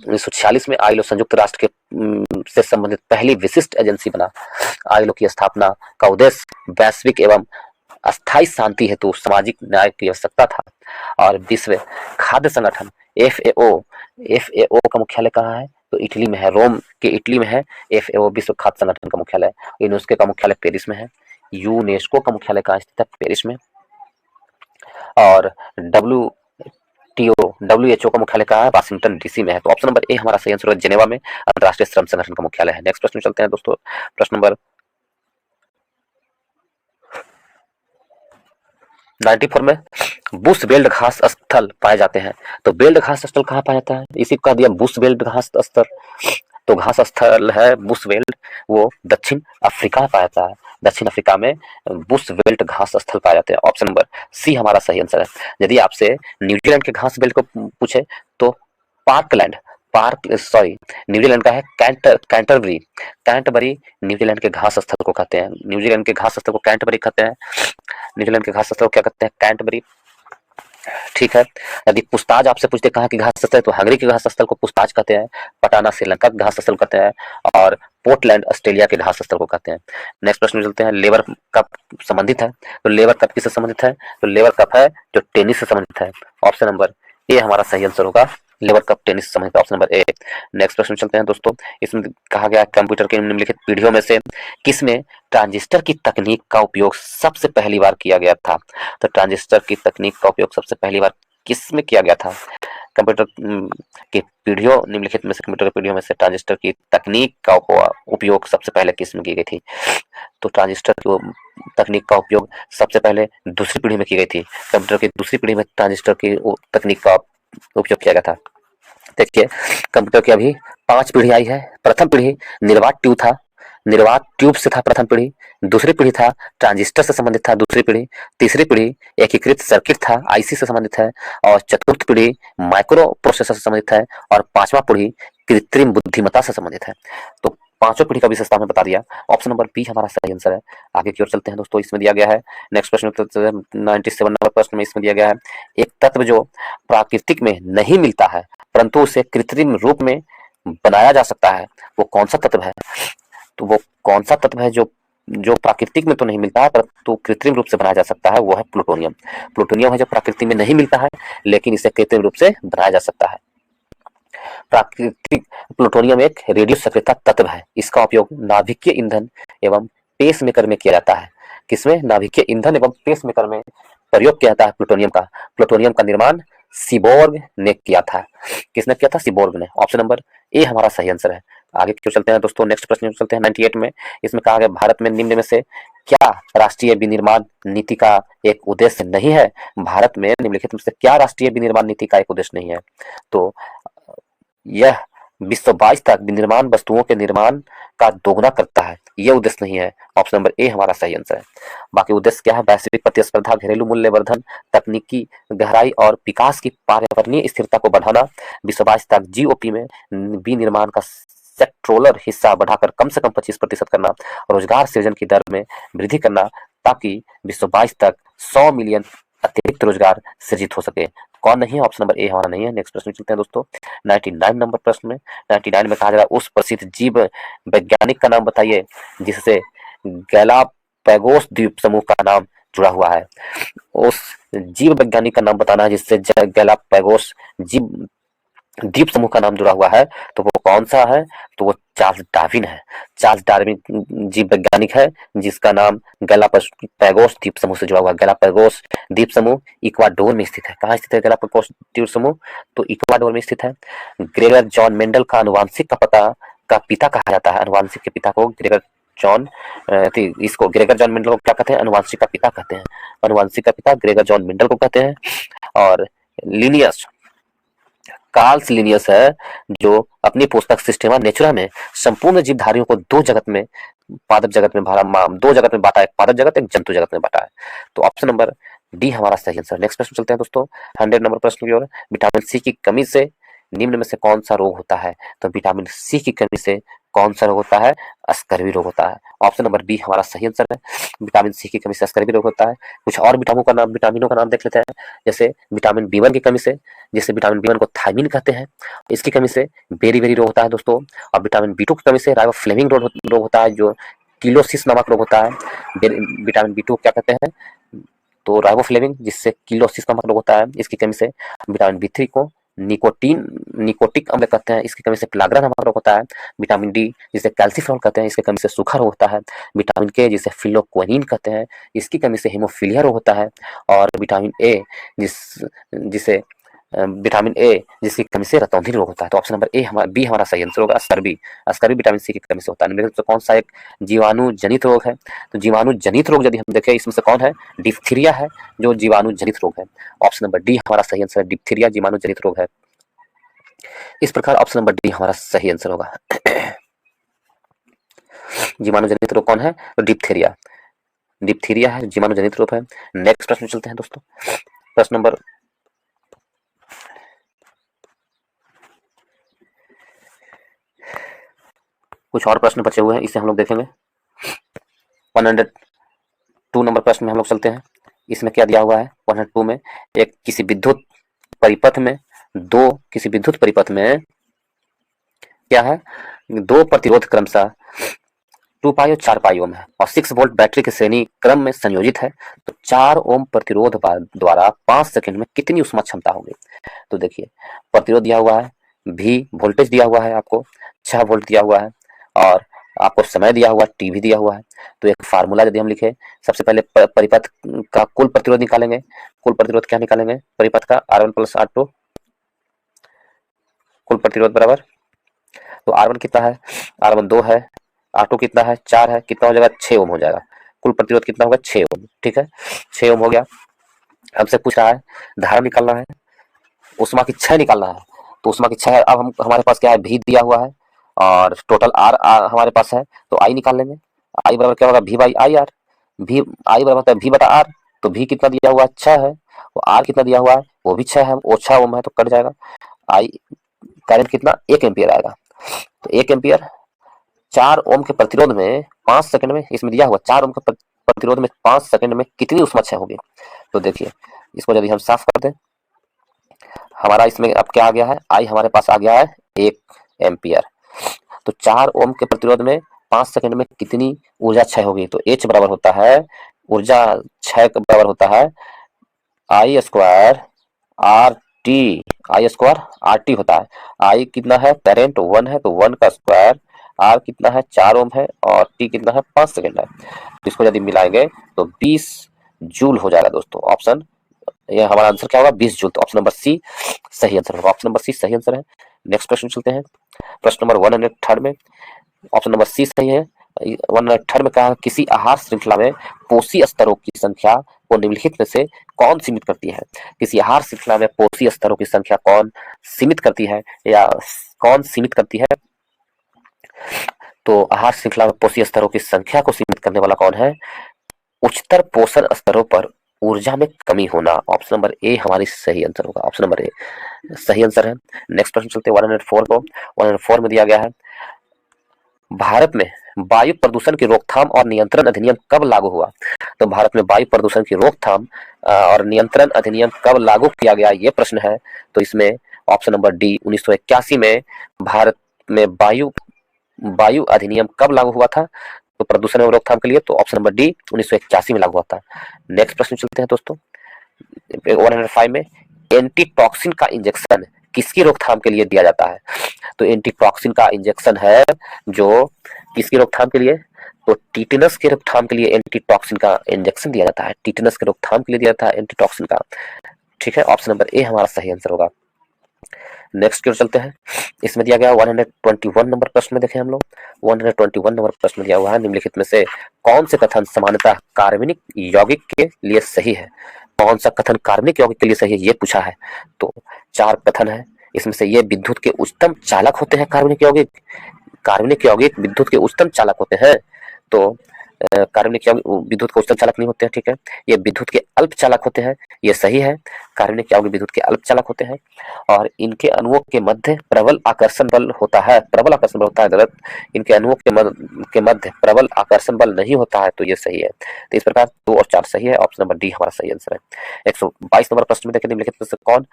1946 में आईएलओ संयुक्त राष्ट्र के से संबंधित पहली विशिष्ट एजेंसी बना। आईएलओ की स्थापना का उद्देश्य वैश्विक एवं अस्थायी शांति हेतु सामाजिक न्याय की आवश्यकता था। और विश्व खाद्य संगठन एफएओ का मुख्यालय कहाँ है? तो इटली में है, रोम के इटली में है एफएओ विश्व खाद्य संगठन का मुख्यालय। यूनेस्को का मुख्यालय पेरिस में है। यूनेस्को का मुख्यालय कहाँ स्थित है? पेरिस में। और डब्ल्यूएचओ का मुख्यालय कहाँ है? वाशिंगटन डीसी में है। तो ऑप्शन नंबर ए हमारा सही आंसर है, जिनेवा में अंतर्राष्ट्रीय श्रम संगठन का मुख्यालय है। नेक्स्ट प्रश्न में चलते हैं दोस्तों। प्रश्न नंबर 94 में बुश बेल्ट घास स्थल पाए जाते हैं। तो बेल्ट घास स्थल कहाँ पाया जाता है? इसी को कहा दिया बुश बेल्ट घास स्थल। तो घास स्थल है बुश बेल्ट, वो दक्षिण अफ्रीका पाया जाता है। दक्षिण अफ्रीका में बुश बेल्ट घास स्थल पाए जाते हैं। ऑप्शन नंबर सी हमारा सही आंसर है। यदि आपसे न्यूजीलैंड के घास बेल्ट को पूछे तो न्यूजीलैंड का है कैंटरबरी न्यूजीलैंड के घास स्थल को कहते हैं। न्यूजीलैंड के घास स्थल को कैंटरबरी कहते हैं। न्यूजीलैंड के घास स्थल को क्या कहते हैं? कैंटरबरी। ठीक है। यदि पूछताछ आपसे पूछते कहाँ की घास स्थल है तो हंगरी के घास स्थल को पूछताछ कहते हैं। पटाना श्रीलंका के घास स्थल कहते हैं। और पोर्टलैंड ऑस्ट्रेलिया के घास स्थल को कहते हैं। नेक्स्ट प्रश्न में चलते हैं। लेबर कप संबंधित है तो लेबर कप किससे संबंधित है? तो लेबर कप है जो टेनिस से संबंधित है। ऑप्शन नंबर ए हमारा सही आंसर होगा, लेबर कप टेनिस से संबंधित, ऑप्शन नंबर ए। नेक्स्ट प्रश्न चलते हैं दोस्तों। इसमें कहा गया कंप्यूटर के निम्नलिखित पीढ़ियों में से किसमें ट्रांजिस्टर की तकनीक का उपयोग सबसे पहली बार किया गया था? तो ट्रांजिस्टर की तकनीक का उपयोग सबसे पहली बार किस में किया गया था? कंप्यूटर की पीढ़ियों निम्नलिखित में से कंप्यूटर की पीढ़ियों में से ट्रांजिस्टर की तकनीक का उपयोग सबसे पहले किस में की गई थी? तो ट्रांजिस्टर की तकनीक का उपयोग सबसे पहले दूसरी पीढ़ी में की गई थी। कंप्यूटर की दूसरी पीढ़ी में ट्रांजिस्टर की तकनीक का उपयोग किया गया था। देखिए कंप्यूटर की अभी 5 पीढ़ी आई है। प्रथम पीढ़ी निर्वात ट्यूब था, निर्वात ट्यूब से था प्रथम पीढ़ी। दूसरी पीढ़ी था ट्रांजिस्टर से संबंधित था दूसरी पीढ़ी। तीसरी पीढ़ी एकीकृत सर्किट था, आईसी से संबंधित है। और चतुर्थ पीढ़ी माइक्रो प्रोसेसर से संबंधित है। और पांचवा पीढ़ी कृत्रिम बुद्धिमत्ता से संबंधित है। तो पांचों पीढ़ी का विशेषता में बता दिया। ऑप्शन नंबर बी हमारा सही आंसर है। आगे की ओर चलते हैं दोस्तों। इसमें दिया गया है नेक्स्ट प्रश्न 97 नंबर प्रश्न में इसमें दिया गया है एक तत्व जो प्राकृतिक में नहीं मिलता है परंतु उसे कृत्रिम रूप में बनाया जा सकता है, वो कौन सा तत्व है? तो वो कौन सा तत्व है जो प्राकृतिक में तो नहीं मिलता है परंतु कृत्रिम रूप से बनाया जा सकता है? वो है प्लूटोनियम। प्लूटोनियम है जो प्राकृतिक में नहीं मिलता है लेकिन इसे कृत्रिम रूप से बनाया जा सकता है। प्राकृतिक प्लूटोनियम एक रेडियो सक्रियता तत्व है। इसका उपयोग नाभिकीय ईंधन एवं पेसमेकर में किया जाता है। किसमें? नाभिकीय ईंधन एवं पेसमेकर में प्रयोग किया जाता है प्लूटोनियम का। प्लूटोनियम का निर्माण सीबोर्ग ने किया था। किसने किया था? सीबोर्ग ने। ऑप्शन नंबर ए हमारा सही आंसर है। आगे क्यों चलते हैं दोस्तों। नेक्स्ट प्रश्न चलते हैं 98 में। इसमें कहा गया भारत में निम्न में से क्या राष्ट्रीय विनिर्माण नीति का एक उद्देश्य नहीं है? भारत में निम्नलिखित में से क्या राष्ट्रीय विनिर्माण नीति का एक उद्देश्य नहीं है? तो यह विश्व 22 तक विनिर्माण वस्तुओं के निर्माण का दोगुना करता है, यह उद्देश्य नहीं है। ऑप्शन नंबर ए हमारा सही आंसर है। बाकी उद्देश्य क्या है? वैश्विक प्रतिस्पर्धा, घरेलू मूल्य वर्धन, तकनीकी गहराई और विकास की पर्यावरणीय स्थिरता को बढ़ाना, विश्व 22 तक जीओपी में विनिर्माण का सेक्टोरल हिस्सा बढ़ाकर कम से कम 25% करना, रोजगार सृजन की दर में वृद्धि करना ताकि विश्व 22 तक 100 मिलियन अतिरिक्त रोजगार सृजित हो सके। कौन नहीं है? ऑप्शन नंबर ए हमारा नहीं है। नेक्स्ट प्रश्न चलते हैं दोस्तों 99 नंबर प्रश्न में। 99 में कहा जा रहा है उस प्रसिद्ध जीव वैज्ञानिक का नाम बताइए जिससे गैलापैगोस द्वीप समूह का नाम जुड़ा हुआ है। उस जीव वैज्ञानिक का नाम बताना है जिससे गैलापैगोस जीव द्वीप समूह का नाम जुड़ा हुआ है। तो वो कौन सा है? तो वो चार्ल्स डार्विन है। चार्ल्स डार्विन जीव वैज्ञानिक है जिसका नाम गैलापैगोस द्वीप समूह से जुड़ा हुआ है। गैलापैगोस द्वीप समूह इक्वाडोर में स्थित है। कहाँ स्थित है गैलापैगोस द्वीप समूह? तो इक्वाडोर में स्थित है। ग्रेगर जॉन मेंडल का अनुवांशिक का पिता कहा जाता है। अनुवांशिक के पिता को ग्रेगर जॉन मेंडल को क्या कहते हैं? अनुवांशिक का पिता कहते हैं। अनुवांशिक का पिता ग्रेगर जॉन मेंडल को कहते हैं। और लिनियस कार्ल्स लिनियस है जो अपनी पुस्तक सिस्टेमा नेचुरा में संपूर्ण जीवधारियों को दो जगत में बांटा है, एक पादप जगत एक जंतु जगत में बांटा है। तो ऑप्शन नंबर डी हमारा सही आंसर। नेक्स्ट प्रश्न चलते हैं दोस्तों 100 नंबर प्रश्न की ओर। विटामिन सी की कमी से निम्न में से कौन सा रोग होता है? तो विटामिन सी की कमी से कौन सा रोग होता है? स्कर्वी रोग होता है। ऑप्शन नंबर बी हमारा सही आंसर है। विटामिन सी की कमी से स्कर्वी रोग होता है। कुछ और विटामिनों का नाम देख लेते हैं। जैसे विटामिन बी1 की कमी से, जिसे विटामिन बी1 को थायमिन कहते हैं, इसकी कमी से बेरी बेरी रोग होता है दोस्तों। और विटामिन बी2 की कमी से राइबोफ्लेविन रोग होता है, जो किलोसिस नामक रोग होता है। विटामिन बी2 क्या कहते हैं? तो राइबोफ्लेविन, जिससे किलोसिस नामक रोग होता है, इसकी कमी से। विटामिन बी3 को निकोटिक अम्ल कहते हैं, इसकी कमी से पिलाग्रा नामक रोग होता है। विटामिन डी, जिसे कैल्सीफेरॉल कहते हैं, इसकी कमी से सूखा रोग होता है। विटामिन के, जिसे फिलोक्विनिन कहते हैं, इसकी कमी से हेमोफीलिया रोग होता है। और विटामिन ए, जिसे विटामिन ए, जिसकी कमी से रतौंधी रोग होता है। तो ऑप्शन नंबर बी हमारा सही आंसर होगा, स्कर्वी। स्कर्वी विटामिन सी की कमी से होता है। तो कौन सा एक जीवाणु जनित रोग है? तो जीवाणु जनित रोग यदि हम देखें, इसमें से कौन है? डिप्थीरिया है, जो जीवाणु जनित रोग है। ऑप्शन नंबर डी हमारा सही आंसर है, डिप्थीरिया जीवाणु जनित रोग है। इस प्रकार ऑप्शन नंबर डी हमारा सही आंसर होगा। जीवाणु जनित रोग कौन है? तो डिप्थीरिया। डिप्थीरिया है, जीवाणु जनित रोग है। नेक्स्ट प्रश्न चलते हैं दोस्तों। प्रश्न नंबर कुछ और प्रश्न बचे हुए हैं, इसे हम लोग देखेंगे। 102 नंबर प्रश्न में हम लोग चलते हैं। इसमें क्या दिया हुआ है? 102 में किसी विद्युत परिपथ में क्या है? दो प्रतिरोध क्रमशः 2 पाई और 4 पाई ओम है, और 6 वोल्ट बैटरी की श्रेणी क्रम में संयोजित है। तो 4 ओम प्रतिरोध द्वारा 5 सेकंड में कितनी उष्मा क्षमता होगी? तो देखिए, प्रतिरोध दिया हुआ है, भी वोल्टेज दिया हुआ है, आपको 6 वोल्ट दिया हुआ है, और आपको समय दिया हुआ, टी भी दिया हुआ है। तो एक फार्मूला यदि हम लिखे, सबसे पहले परिपथ का कुल प्रतिरोध निकालेंगे। कुल प्रतिरोध क्या निकालेंगे? परिपथ का R1 + R2 कुल प्रतिरोध बराबर, तो R1 कितना है? R1 2 है, R2 कितना है? 4 है, कितना हो जाएगा? 6 ओम हो जाएगा। कुल प्रतिरोध कितना होगा? 6 ओम। ठीक है, 6 ओम हो गया। हमसे पूछ रहा है धारा निकालना है, उष्मा की क्षय निकालना है। तो उष्मा की क्षय, अब हम हमारे पास क्या है? भी दिया हुआ है, और टोटल आर हमारे पास है, तो आई निकाल लेंगे। आई बराबर क्या होगा? भी बाई आई आर। भी आई बराबर होता है भी बटा आर। तो भी कितना दिया हुआ है? 6 है। वो आर कितना दिया हुआ है? वो भी 6 है, वो 6 ओम है, तो कट जाएगा। आई करंट कितना? 1 एम्पियर आएगा। तो 1 एम्पियर 4 ओम के प्रतिरोध में 5 सेकंड में, इसमें दिया हुआ 4 ओम के प्रतिरोध में 5 सेकंड में कितनी उष्मा क्षय होगी? तो देखिए, इसको यदि हम साफ कर दें, हमारा इसमें अब क्या आ गया है? आई हमारे पास आ गया है 1 एम्पियर। तो 4 ओम के प्रतिरोध में 5 सेकंड में कितनी ऊर्जा क्षय होगी? तो एच बराबर होता है, ऊर्जा क्षय बराबर होता है आई स्क्वायर आर टी। आई स्क्वायर आर टी होता है। आई कितना है? करंट 1 है, तो 1 का स्क्वायर। आर कितना है? 4 ओम है, और टी कितना है? 5 सेकंड है। तो इसको यदि मिलाएंगे तो 20 जूल हो जाएगा दोस्तों। ऑप्शन, ये हमारा आंसर क्या होगा? 20 जूल। तो ऑप्शन नंबर सी सही आंसर होगा। ऑप्शन नंबर सी सही आंसर है। नेक्स्ट प्रश्न चलते हैं। प्रश्न नंबर 103 में ऑप्शन नंबर सी सही है। 103 में कहा, किसी आहार श्रृंखला में पोषी स्तरों की संख्या को निम्नलिखित में से कौन सीमित करती है? किसी आहार श्रृंखला में पोषी स्तरों की संख्या कौन सीमित करती है, या कौन सीमित करती है? तो आहार श्रृंखला में पोषी स्तरों की संख्या को सीमित करने वाला कौन है? उच्चतर पोषण स्तरों पर ऊर्जा में कमी होना। ऑप्शन नंबर ए हमारी सही आंसर होगा। ऑप्शन नंबर ए सही आंसर है। नेक्स्ट प्रश्न चलते हैं 104 को। 104 में दिया गया है, भारत में वायु प्रदूषण की रोकथाम और नियंत्रण अधिनियम कब लागू हुआ? तो भारत में वायु प्रदूषण की रोकथाम और नियंत्रण अधिनियम कब लागू किया गया, ये प्रश्न है। तो इसमें ऑप्शन नंबर डी 1981 में भारत में वायु अधिनियम कब लागू हुआ था? तो प्रदूषण और रोकथाम के लिए, तो ऑप्शन नंबर डी 1981 में लागू हुआ था। नेक्स्ट प्रश्न चलते हैं दोस्तों 105 में, एंटीटॉक्सिन का इंजेक्शन किसकी रोकथाम के लिए दिया जाता है? तो एंटीटॉक्सिन का इंजेक्शन है जो किसकी रोकथाम के लिए? तो टीटेनस के रोकथाम के लिए एंटीटॉक्सिन का इंजेक्शन दिया जाता है। टीटेनस के रोकथाम के लिए दिया जाता है एंटीटॉक्सिन का। ठीक है, ऑप्शन नंबर ए हमारा सही आंसर होगा। नेक्स्ट की ओर चलते हैं। इसमें दिया गया 121 नंबर प्रश्न में देखें हम लोग। 121 नंबर प्रश्न दिया हुआ है, निम्नलिखित में से कौन से कथन सामान्यतः कार्बनिक यौगिक के लिए सही है? कौन सा कथन कार्बनिक यौगिक के लिए सही है, ये पूछा है। तो 4 कथन है, इसमें से ये विद्युत के उच्चतम चालक होते हैं। कार्बनिक यौगिक विद्युत के उच्चतम चालक होते हैं। तो कार्बनिक यौगिक विद्युत के उच्चतम चालक नहीं होते हैं, ठीक है। ये विद्युत के अल्प चालक होते हैं, ये सही है। कार्बनिक यौगिक विद्युत के अल्प चालक होते हैं और इनके अणुओं के मध्य प्रबल आकर्षण बल होता है। प्रबल आकर्षण बल होता है, गलत। इनके अणुओं के मध्य प्रबल आकर्षण बल नहीं होता है, तो ये सही है। तो इस प्रकार 2 और 4 सही है। ऑप्शन नंबर डी हमारा सही आंसर है। 122 नंबर प्रश्न में देखें, निम्नलिखित में से कौन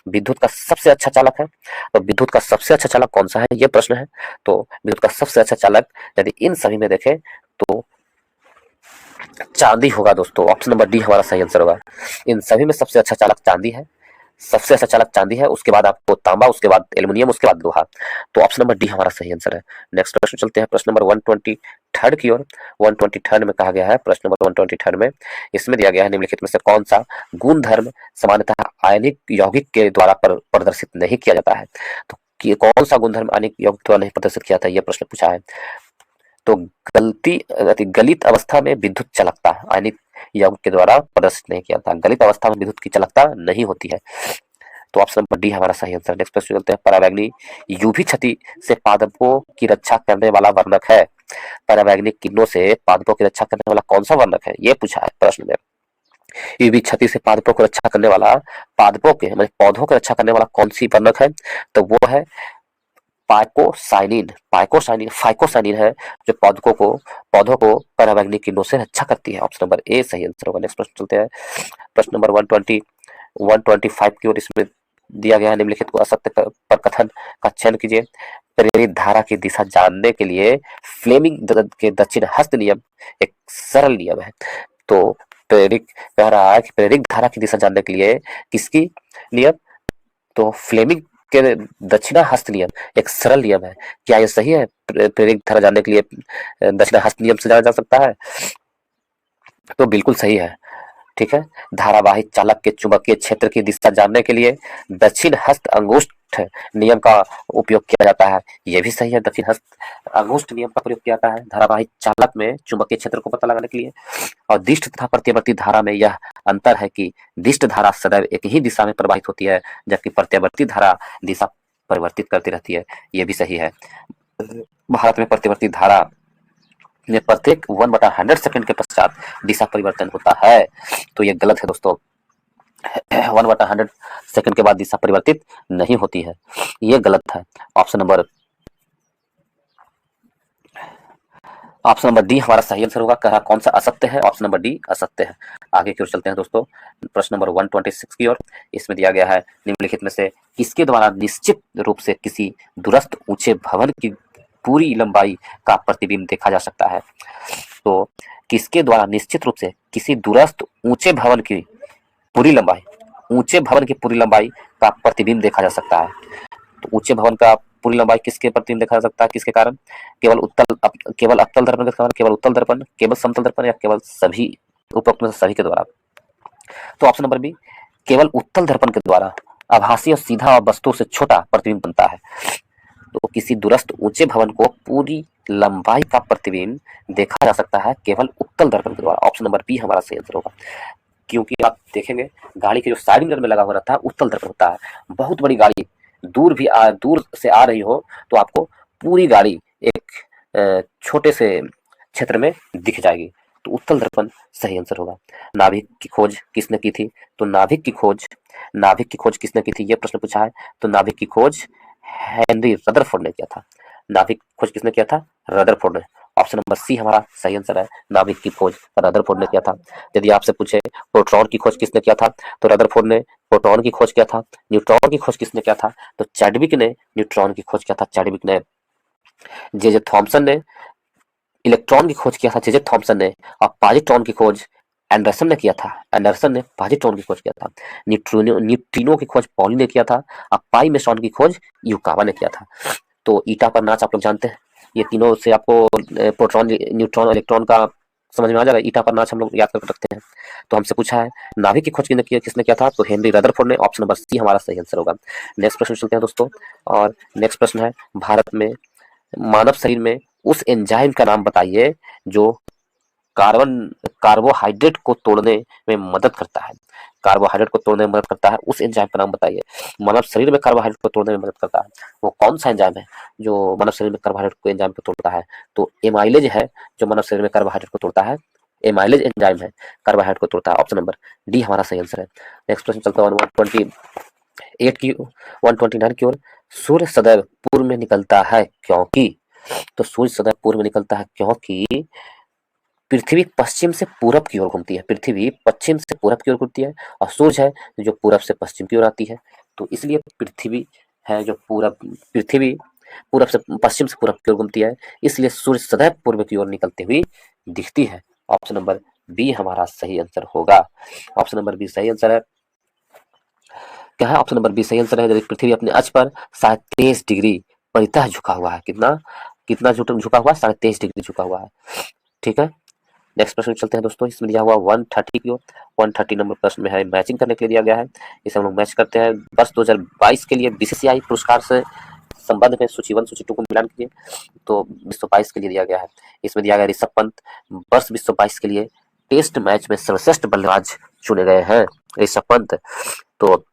विद्युत का सबसे अच्छा चालक है। तो विद्युत का सबसे अच्छा चालक कौन सा है, ये प्रश्न है। तो विद्युत का सबसे अच्छा चालक यदि इन सभी में देखें तो चांदी होगा दोस्तों। ऑप्शन नंबर डी हमारा सही आंसर होगा। इन सभी में सबसे अच्छा चालक चांदी है। सबसे अच्छा चालक चांदी है, उसके बाद आपको तांबा, उसके बाद एल्युमिनियम, उसके बाद लोहा। तो ऑप्शन नंबर डी हमारा सही आंसर है। नेक्स्ट प्रश्न चलते हैं प्रश्न नंबर 123 की ओर। 123 में कहा गया है, प्रश्न नंबर 123 में इसमें दिया गया है, निम्नलिखित में से कौन सा गुण धर्म सामान्यतः आयनिक यौगिक के द्वारा प्रदर्शित नहीं किया जाता है। तो कौन सा गुणधर्म आयनिक यौगिक द्वारा नहीं प्रदर्शित किया था, यह प्रश्न पूछा है। तो गलित अवस्था में विद्युत चलकता आयनिक यौगिक के द्वारा प्रदर्शित नहीं किया था। गलित अवस्था में विद्युत की चलकता नहीं होती है। तो ऑप्शन नंबर डी हमारा सही आंसर। नेक्स्ट प्रश्न चलते हैं, परावैंगनी यूवी क्षति से पादपों की रक्षा करने वाला वर्णक है। परावैंगनिक किरणों से पादपों की रक्षा करने वाला कौन सा वर्णक है, ये पूछा है प्रश्न में। यूवी क्षति से पादपों को रक्षा करने वाला, पादपों के मतलब पौधों को रक्षा करने वाला कौन सी वर्णक है, तो वो है फाइकोसाइनिन है, जो पौधों को परावैंगनिक किरणों से रक्षा करती है। ऑप्शन नंबर ए सही आंसर होगा। नेक्स्ट प्रश्न चलते हैं प्रश्न नंबर 125 की ओर। इसमें दिया गया है, निम्नलिखित को असत्य पर कथन का चयन कीजिए। प्रेरित धारा की दिशा जानने के लिए फ्लेमिंग के दक्षिण हस्त नियम एक सरल नियम है। तो प्रेरित कह रहा है कि प्रेरित धारा की दिशा जानने के लिए किसकी नियम, तो फ्लेमिंग के दक्षिणा हस्त नियम एक सरल नियम है। क्या यह सही है? प्रेरित धारा जानने के लिए दक्षिणा हस्त नियम से जाना जा सकता है, तो बिल्कुल सही है, ठीक है। धारावाही चालक के चुंबकीय क्षेत्र की दिशा जानने के लिए दक्षिण हस्त अंगुष्ठ नियम का उपयोग किया जाता है, यह भी सही है। दक्षिण हस्त अंगुष्ठ नियम का प्रयोग किया जाता है धारावाही चालक में चुंबकीय क्षेत्र को पता लगाने के लिए। और दिष्ट तथा प्रत्यावर्ती धारा में यह अंतर है कि दिष्ट धारा सदैव एक ही दिशा में प्रवाहित होती है, जबकि प्रत्यावर्ती धारा दिशा परिवर्तित करती रहती है, यह भी सही है। भारत में प्रत्यावर्ती धारा में प्रत्येक 1/100 सेकंड के पश्चात दिशा परिवर्तन होता है, तो ये गलत है दोस्तों। 1/100 सेकंड के बाद दिशा परिवर्तित नहीं होती है, ये गलत है। ऑप्शन नंबर डी हमारा सही आंसर होगा। कहा कौन सा असत्य है, ऑप्शन नंबर डी असत्य है। आगे की ओर चलते हैं दोस्तों प्रश्न नंबर 126 की ओर। इसमें दिया गया है, निम्नलिखित में से किसके द्वारा निश्चित रूप से किसी दूरस्थ ऊंचे भवन की पूरी लंबाई का प्रतिबिंब देखा जा सकता है। तो किसके द्वारा निश्चित रूप से किसी दूरस्थ ऊंचे भवन की पूरी लंबाई का प्रतिबिंब देखा जा सकता है। तो ऊंचे भवन का पूरी लंबाई किसके प्रतिबिंब देखा जा सकता है, किसके कारण? केवल अवतल दर्पण के कारण, केवल उत्तल दर्पण, केवल समतल दर्पण, या केवल सभी उपरोक्त में से सभी के द्वारा। तो ऑप्शन नंबर बी, केवल उत्तल दर्पण के द्वारा आभासी और सीधा और वस्तु से छोटा प्रतिबिंब बनता है। तो किसी दूरस्थ ऊंचे भवन को पूरी लंबाई का प्रतिबिंब देखा जा सकता है केवल उत्तल दर्पण के द्वारा। ऑप्शन नंबर बी हमारा सही आंसर होगा, क्योंकि आप देखेंगे गाड़ी के जो साइड मिरर में लगा हुआ रहता है उत्तल दर्पण होता है। बहुत बड़ी गाड़ी दूर से आ रही हो तो आपको पूरी गाड़ी एक छोटे से क्षेत्र में दिख जाएगी, तो उत्तल दर्पण सही आंसर होगा। नाभिक की खोज किसने की थी, तो नाभिक की खोज किसने की थी, यह प्रश्न पूछा है। तो नाभिक की खोज हेनरी रदरफोर्ड ने किया था। नाभिक की खोज किसने किया था? रदरफोर्ड ने। ऑप्शन नंबर सी हमारा सही आंसर है, नाभिक की खोज रदरफोर्ड ने किया था। यदि आपसे पूछे प्रोटॉन की खोज किसने किया था, तो रदरफोर्ड ने प्रोटॉन की खोज किया था। न्यूट्रॉन की खोज किसने किया था, तो चैडविक ने न्यूट्रॉन की खोज किया था। चैडविक ने। जे थॉमसन ने इलेक्ट्रॉन की खोज किया था, जे थॉमसन ने। और पॉजिट्रॉन की खोज एंडरसन ने किया था, एंडरसन ने पॉजिट्रॉन की खोज किया था। न्यूट्रिनो की खोज पॉली ने किया था, और पाई मेसॉन की खोज युकावा ने किया था। तो ईटा पर नाच आप लोग जानते हैं, ये तीनों से आपको प्रोटॉन, न्यूट्रॉन, इलेक्ट्रॉन का समझ में आ जाएगा। ईटा पर नाच हम लोग याद कर रखते हैं। तो हमसे पूछा है नाभिक की खोज किसने किया था, तो हेनरी रदरफोर्ड ने। ऑप्शन नंबर सी हमारा सही आंसर होगा। नेक्स्ट प्रश्न चलते हैं दोस्तों, और नेक्स्ट प्रश्न है, भारत में मानव शरीर में उस एंजाइम का नाम बताइए जो कार्बन कार्बोहाइड्रेट को तोड़ने में मदद करता है। कार्बोहाइड्रेट को तोड़ने में मदद करता है, उस एंजाइम का नाम बताइए। मानव शरीर में कार्बोहाइड्रेट को तोड़ने में मदद करता है, वो कौन सा एंजाइम है जो मानव शरीर में कार्बोहाइड्रेट को एंजाइम को तोड़ता है? तो एमाइलेज है जो मानव शरीर में कार्बोहाइड्रेट को तोड़ता है। एमाइलेज एंजाइम है, कार्बोहाइड्रेट को तोड़ता है। ऑप्शन नंबर डी हमारा सही आंसर है। नेक्स्ट प्रश्न चलता है 128 की 129 की ओर। सूर्य सदैव पूर्व में निकलता है क्योंकि? तो सूर्य सदैव पूर्व में निकलता है क्योंकि पृथ्वी पश्चिम से पूरब की ओर घूमती है। पृथ्वी पश्चिम से पूरब की ओर घूमती है और सूर्य है जो पूरब से पश्चिम की ओर आती है। तो इसलिए पृथ्वी है जो पृथ्वी पूरब से पश्चिम से पूरब की ओर घूमती है, इसलिए सूर्य सदैव पूर्व की ओर निकलती हुई दिखती है। ऑप्शन नंबर बी हमारा सही आंसर होगा। ऑप्शन नंबर बी सही आंसर है। क्या है? ऑप्शन नंबर बी सही आंसर है। यदि पृथ्वी अपने अक्ष पर 23.5 डिग्री परितः झुका हुआ है। कितना कितना झुका हुआ है? 23.5 डिग्री झुका हुआ है। ठीक है, नेक्स्ट प्रश्न चलते हैं दोस्तों। इसमें दिया हुआ 130 की ओर। 130 नंबर प्रश्न में है, मैचिंग करने के लिए दिया गया है। इसे हम लोग मैच करते हैं। वर्ष 2022 के लिए बीसीसीआई पुरस्कार से संबंध में सूची 1 सूची 2 को मिलान कीजिए। तो 2022 के लिए दिया गया है, इसमें दिया गया ऋषभ पंत वर्ष 2022 के लिए टेस्ट मैच में सर्वश्रेष्ठ बल्लेबाज चुने गए हैं। ऋषभ पंत, तो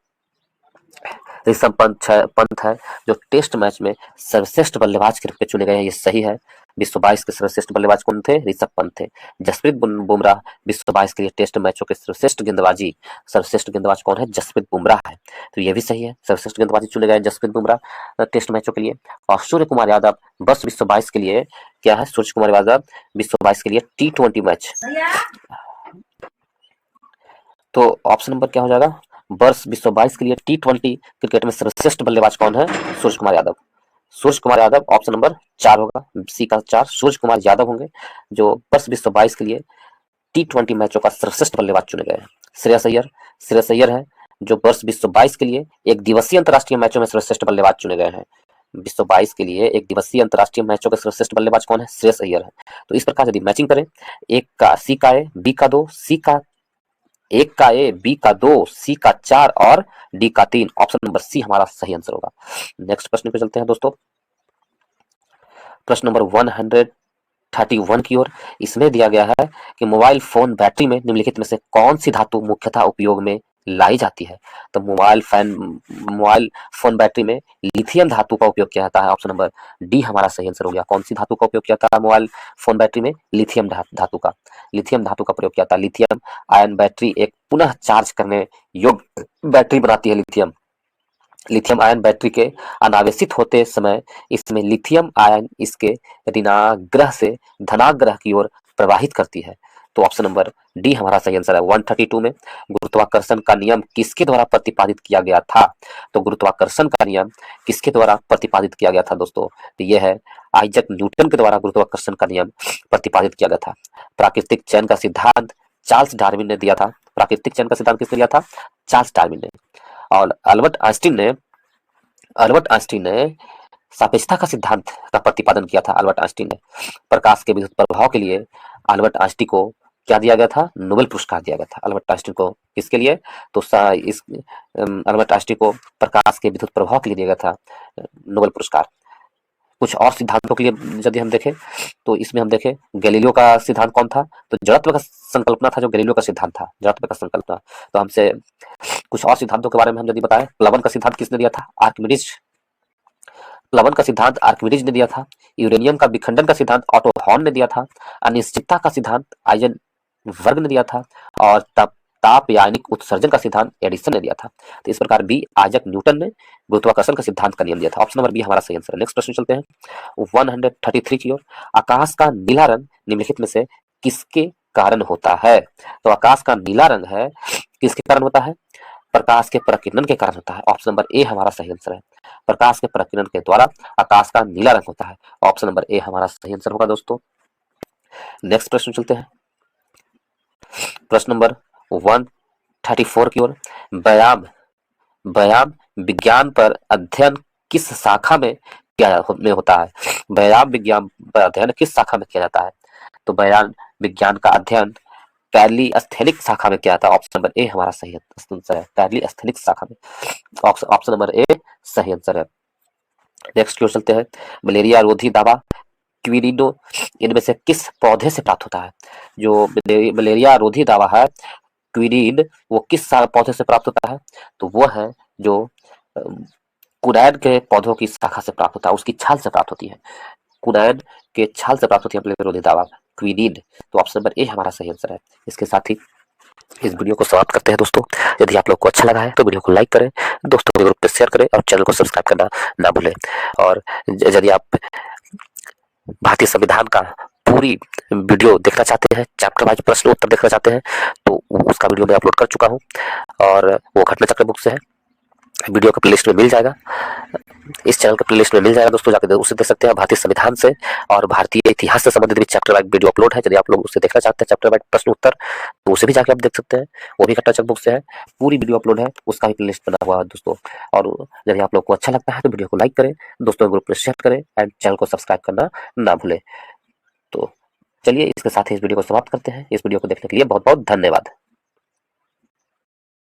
ऋषभ पंत है जो टेस्ट मैच में सर्वश्रेष्ठ बल्लेबाज के रूप में चुने गए हैं, ये सही है। 2022 के सर्वश्रेष्ठ बल्लेबाज कौन थे? ऋषभ पंत थे। जसप्रीत बुमराह 2022 के लिए टेस्ट मैचों के सर्वश्रेष्ठ गेंदबाज कौन है? जसप्रीत बुमराह है। तो ये भी सही है, सर्वश्रेष्ठ गेंदबाजी चुने गए जसप्रीत बुमराह टेस्ट मैचों के लिए। और सूर्य कुमार यादव वर्ष 2022 के लिए क्या है? सूर्य कुमार यादव 2022 के लिए T20 मैच। तो ऑप्शन नंबर क्या हो जाएगा? वर्ष 2022 के लिए T20 क्रिकेट में सर्वश्रेष्ठ बल्लेबाज कौन है? सूर्य कुमार यादव। सूर्य कुमार यादव ऑप्शन नंबर 4 होगा, सी का 4 सूर्य कुमार यादव होंगे जो वर्ष 2022 के लिए T20 मैचों का सर्वश्रेष्ठ बल्लेबाज चुने गए हैं। श्रेयस अय्यर है जो वर्ष 2022 के लिए एक दिवसीय अंतर्राष्ट्रीय मैचों में सर्वश्रेष्ठ बल्लेबाज चुने गए हैं। 2022 के लिए एक दिवसीय अंतर्राष्ट्रीय मैचों के सर्वश्रेष्ठ बल्लेबाज कौन है? श्रेयस अय्यर है। तो इस प्रकार यदि मैचिंग करें, एक का सी का ए, बी का 2, सी का एक का ए, बी का 2, सी का 4 और डी का 3, ऑप्शन नंबर सी हमारा सही आंसर होगा। नेक्स्ट प्रश्न पे चलते हैं दोस्तों। प्रश्न नंबर 131 की ओर। इसमें दिया गया है कि मोबाइल फोन बैटरी में निम्नलिखित में से कौन सी धातु मुख्यतः उपयोग में लाई जाती है? तो मोबाइल फोन बैटरी में लिथियम धातु का उपयोग किया जाता है। ऑप्शन नंबर डी हमारा सही आंसर हो गया। कौन सी धातु का उपयोग किया जाता है मोबाइल फोन बैटरी में? लिथियम धातु का प्रयोग किया जाता है। लिथियम आयन बैटरी एक पुनः चार्ज करने योग्य बैटरी बनाती है। लिथियम आयन बैटरी के अनावेशित होते समय इसमें लिथियम आयन इसके ऋणाग्रह से धनाग्रह की ओर प्रवाहित करती है। तो ऑप्शन नंबर डी हमारा सही आंसर है। 132 में गुरुत्वाकर्षण का नियम किसके द्वारा प्रतिपादित किया गया था? तो गुरुत्वाकर्षण का नियम किसके द्वारा प्रतिपादित किया गया था दोस्तों? तो यह है आइजक न्यूटन के द्वारा गुरुत्वाकर्षण का नियम प्रतिपादित किया गया था। प्राकृतिक चयन का सिद्धांत चार्ल्स डार्विन ने दिया था। प्राकृतिक चयन का सिद्धांत किसने दिया था? चार्ल्स डार्विन ने। और अल्बर्ट आइंस्टीन ने सापेक्षता का सिद्धांत का प्रतिपादन किया था। अल्बर्ट आइंस्टीन ने प्रकाश के विद्युत प्रभाव के लिए अल्बर्ट आइंस्टीन को क्या दिया गया था? नोबेल पुरस्कार दिया गया था अल्बर्ट आइंस्टीन को। किसके लिए? तो अल्बर्ट आइंस्टीन को प्रकाश के विद्युत प्रभाव के लिए दिया गया था नोबेल पुरस्कार। कुछ और सिद्धांतों के लिए यदि हम देखें तो इसमें हम देखें गैलीलियो का सिद्धांत कौन था? तो जड़त्व का संकल्पना था जो गैलीलियो का सिद्धांत था, जड़त्व का संकल्पना। तो हमसे कुछ और सिद्धांतों के बारे में हम यदि बताएं, प्लवन का सिद्धांत किसने दिया था? प्लवन का सिद्धांत आर्किमिडीज ने दिया था। यूरेनियम का विखंडन का सिद्धांत ऑटो हॉर्न ने दिया था। अनिश्चितता का सिद्धांत आइजनबर्ग ने दिया था। और तापयानिक उत्सर्जन का सिद्धांत एडिसन ने दिया था। तो इस प्रकार बी आइजक न्यूटन ने गुरुत्वाकर्षण का सिद्धांत का नियम दिया था। ऑप्शन नंबर बी हमारा सही आंसर है। नेक्स्ट प्रश्न चलते हैं 133 की ओर। आकाश का नीला रंग निम्नलिखित में से किसके कारण होता है? तो आकाश का नीला रंग है किसके कारण होता है? प्रकाश के प्रकीर्णन के कारण होता है। ऑप्शन नंबर ए हमारा सही आंसर है। प्रकाश के प्रकीर्णन के द्वारा आकाश का नीला रंग होता है। ऑप्शन नंबर ए हमारा सही आंसर होगा दोस्तों। नेक्स्ट प्रश्न चलते हैं प्रश्न नंबर 134 की ओर। व्यायाम व्यायाम विज्ञान पर अध्ययन किस शाखा में होता है? व्यायाम विज्ञान पर अध्ययन किस शाखा में किया जाता है? तो व्यायाम विज्ञान का अध्ययन कैलिस्थेनिक शाखा में किया जाता है। ऑप्शन नंबर ए हमारा सही आंसर है। कैलिस्थेनिक शाखा में ऑप्शन नंबर ए सही आंसर है। नेक्स्ट क्वेश्चन चलते हैं। मलेरिया रोधी दवा क्विरिडो इनमें से किस पौधे से प्राप्त होता है? जो मलेरिया रोधी दवा है क्विरीड, वो किस पौधे से प्राप्त होता है? तो वो है जो कुनैन के पौधों की शाखा से प्राप्त होता है, उसकी छाल से प्राप्त होती है। कुनैन के छाल से प्राप्त होती है मलेरिया रोधी दवा क्विरीड। तो ऑप्शन नंबर ए हमारा सही आंसर है। इसके साथ ही इस वीडियो को समाप्त करते हैं दोस्तों। यदि आप लोग को अच्छा लगा है तो वीडियो को लाइक करें, दोस्तों के ग्रुप पे शेयर करें और चैनल को सब्सक्राइब करना ना भूलें। और यदि आप भारतीय संविधान का पूरी वीडियो देखना चाहते हैं, चैप्टर वाइज प्रश्न उत्तर देखना चाहते हैं, तो उसका वीडियो मैं अपलोड कर चुका हूँ और वो घटना चक्र बुक से है। वीडियो का प्लेलिस्ट में मिल जाएगा, इस चैनल का प्लेलिस्ट में मिल जाएगा दोस्तों, जाकर उसे देख सकते हैं। भारतीय संविधान से और भारतीय इतिहास से संबंधित भी चैप्टर वाइज वीडियो अपलोड है। यदि आप लोग उसे देखना चाहते हैं चैप्टर वाइज प्रश्न उत्तर, तो उसे भी जाकर आप देख सकते हैं। वो भी घटना चक्र बुक से है, पूरी वीडियो अपलोड है, उसका भी प्लेलिस्ट बना हुआ है दोस्तों। और यदि आप लोग को अच्छा लगता है तो वीडियो को लाइक करें, दोस्तों के ग्रुप में शेयर करें एंड चैनल को सब्सक्राइब करना ना भूलें। तो चलिए इसके साथ ही इस वीडियो को समाप्त करते हैं। इस वीडियो को देखने के लिए बहुत बहुत धन्यवाद।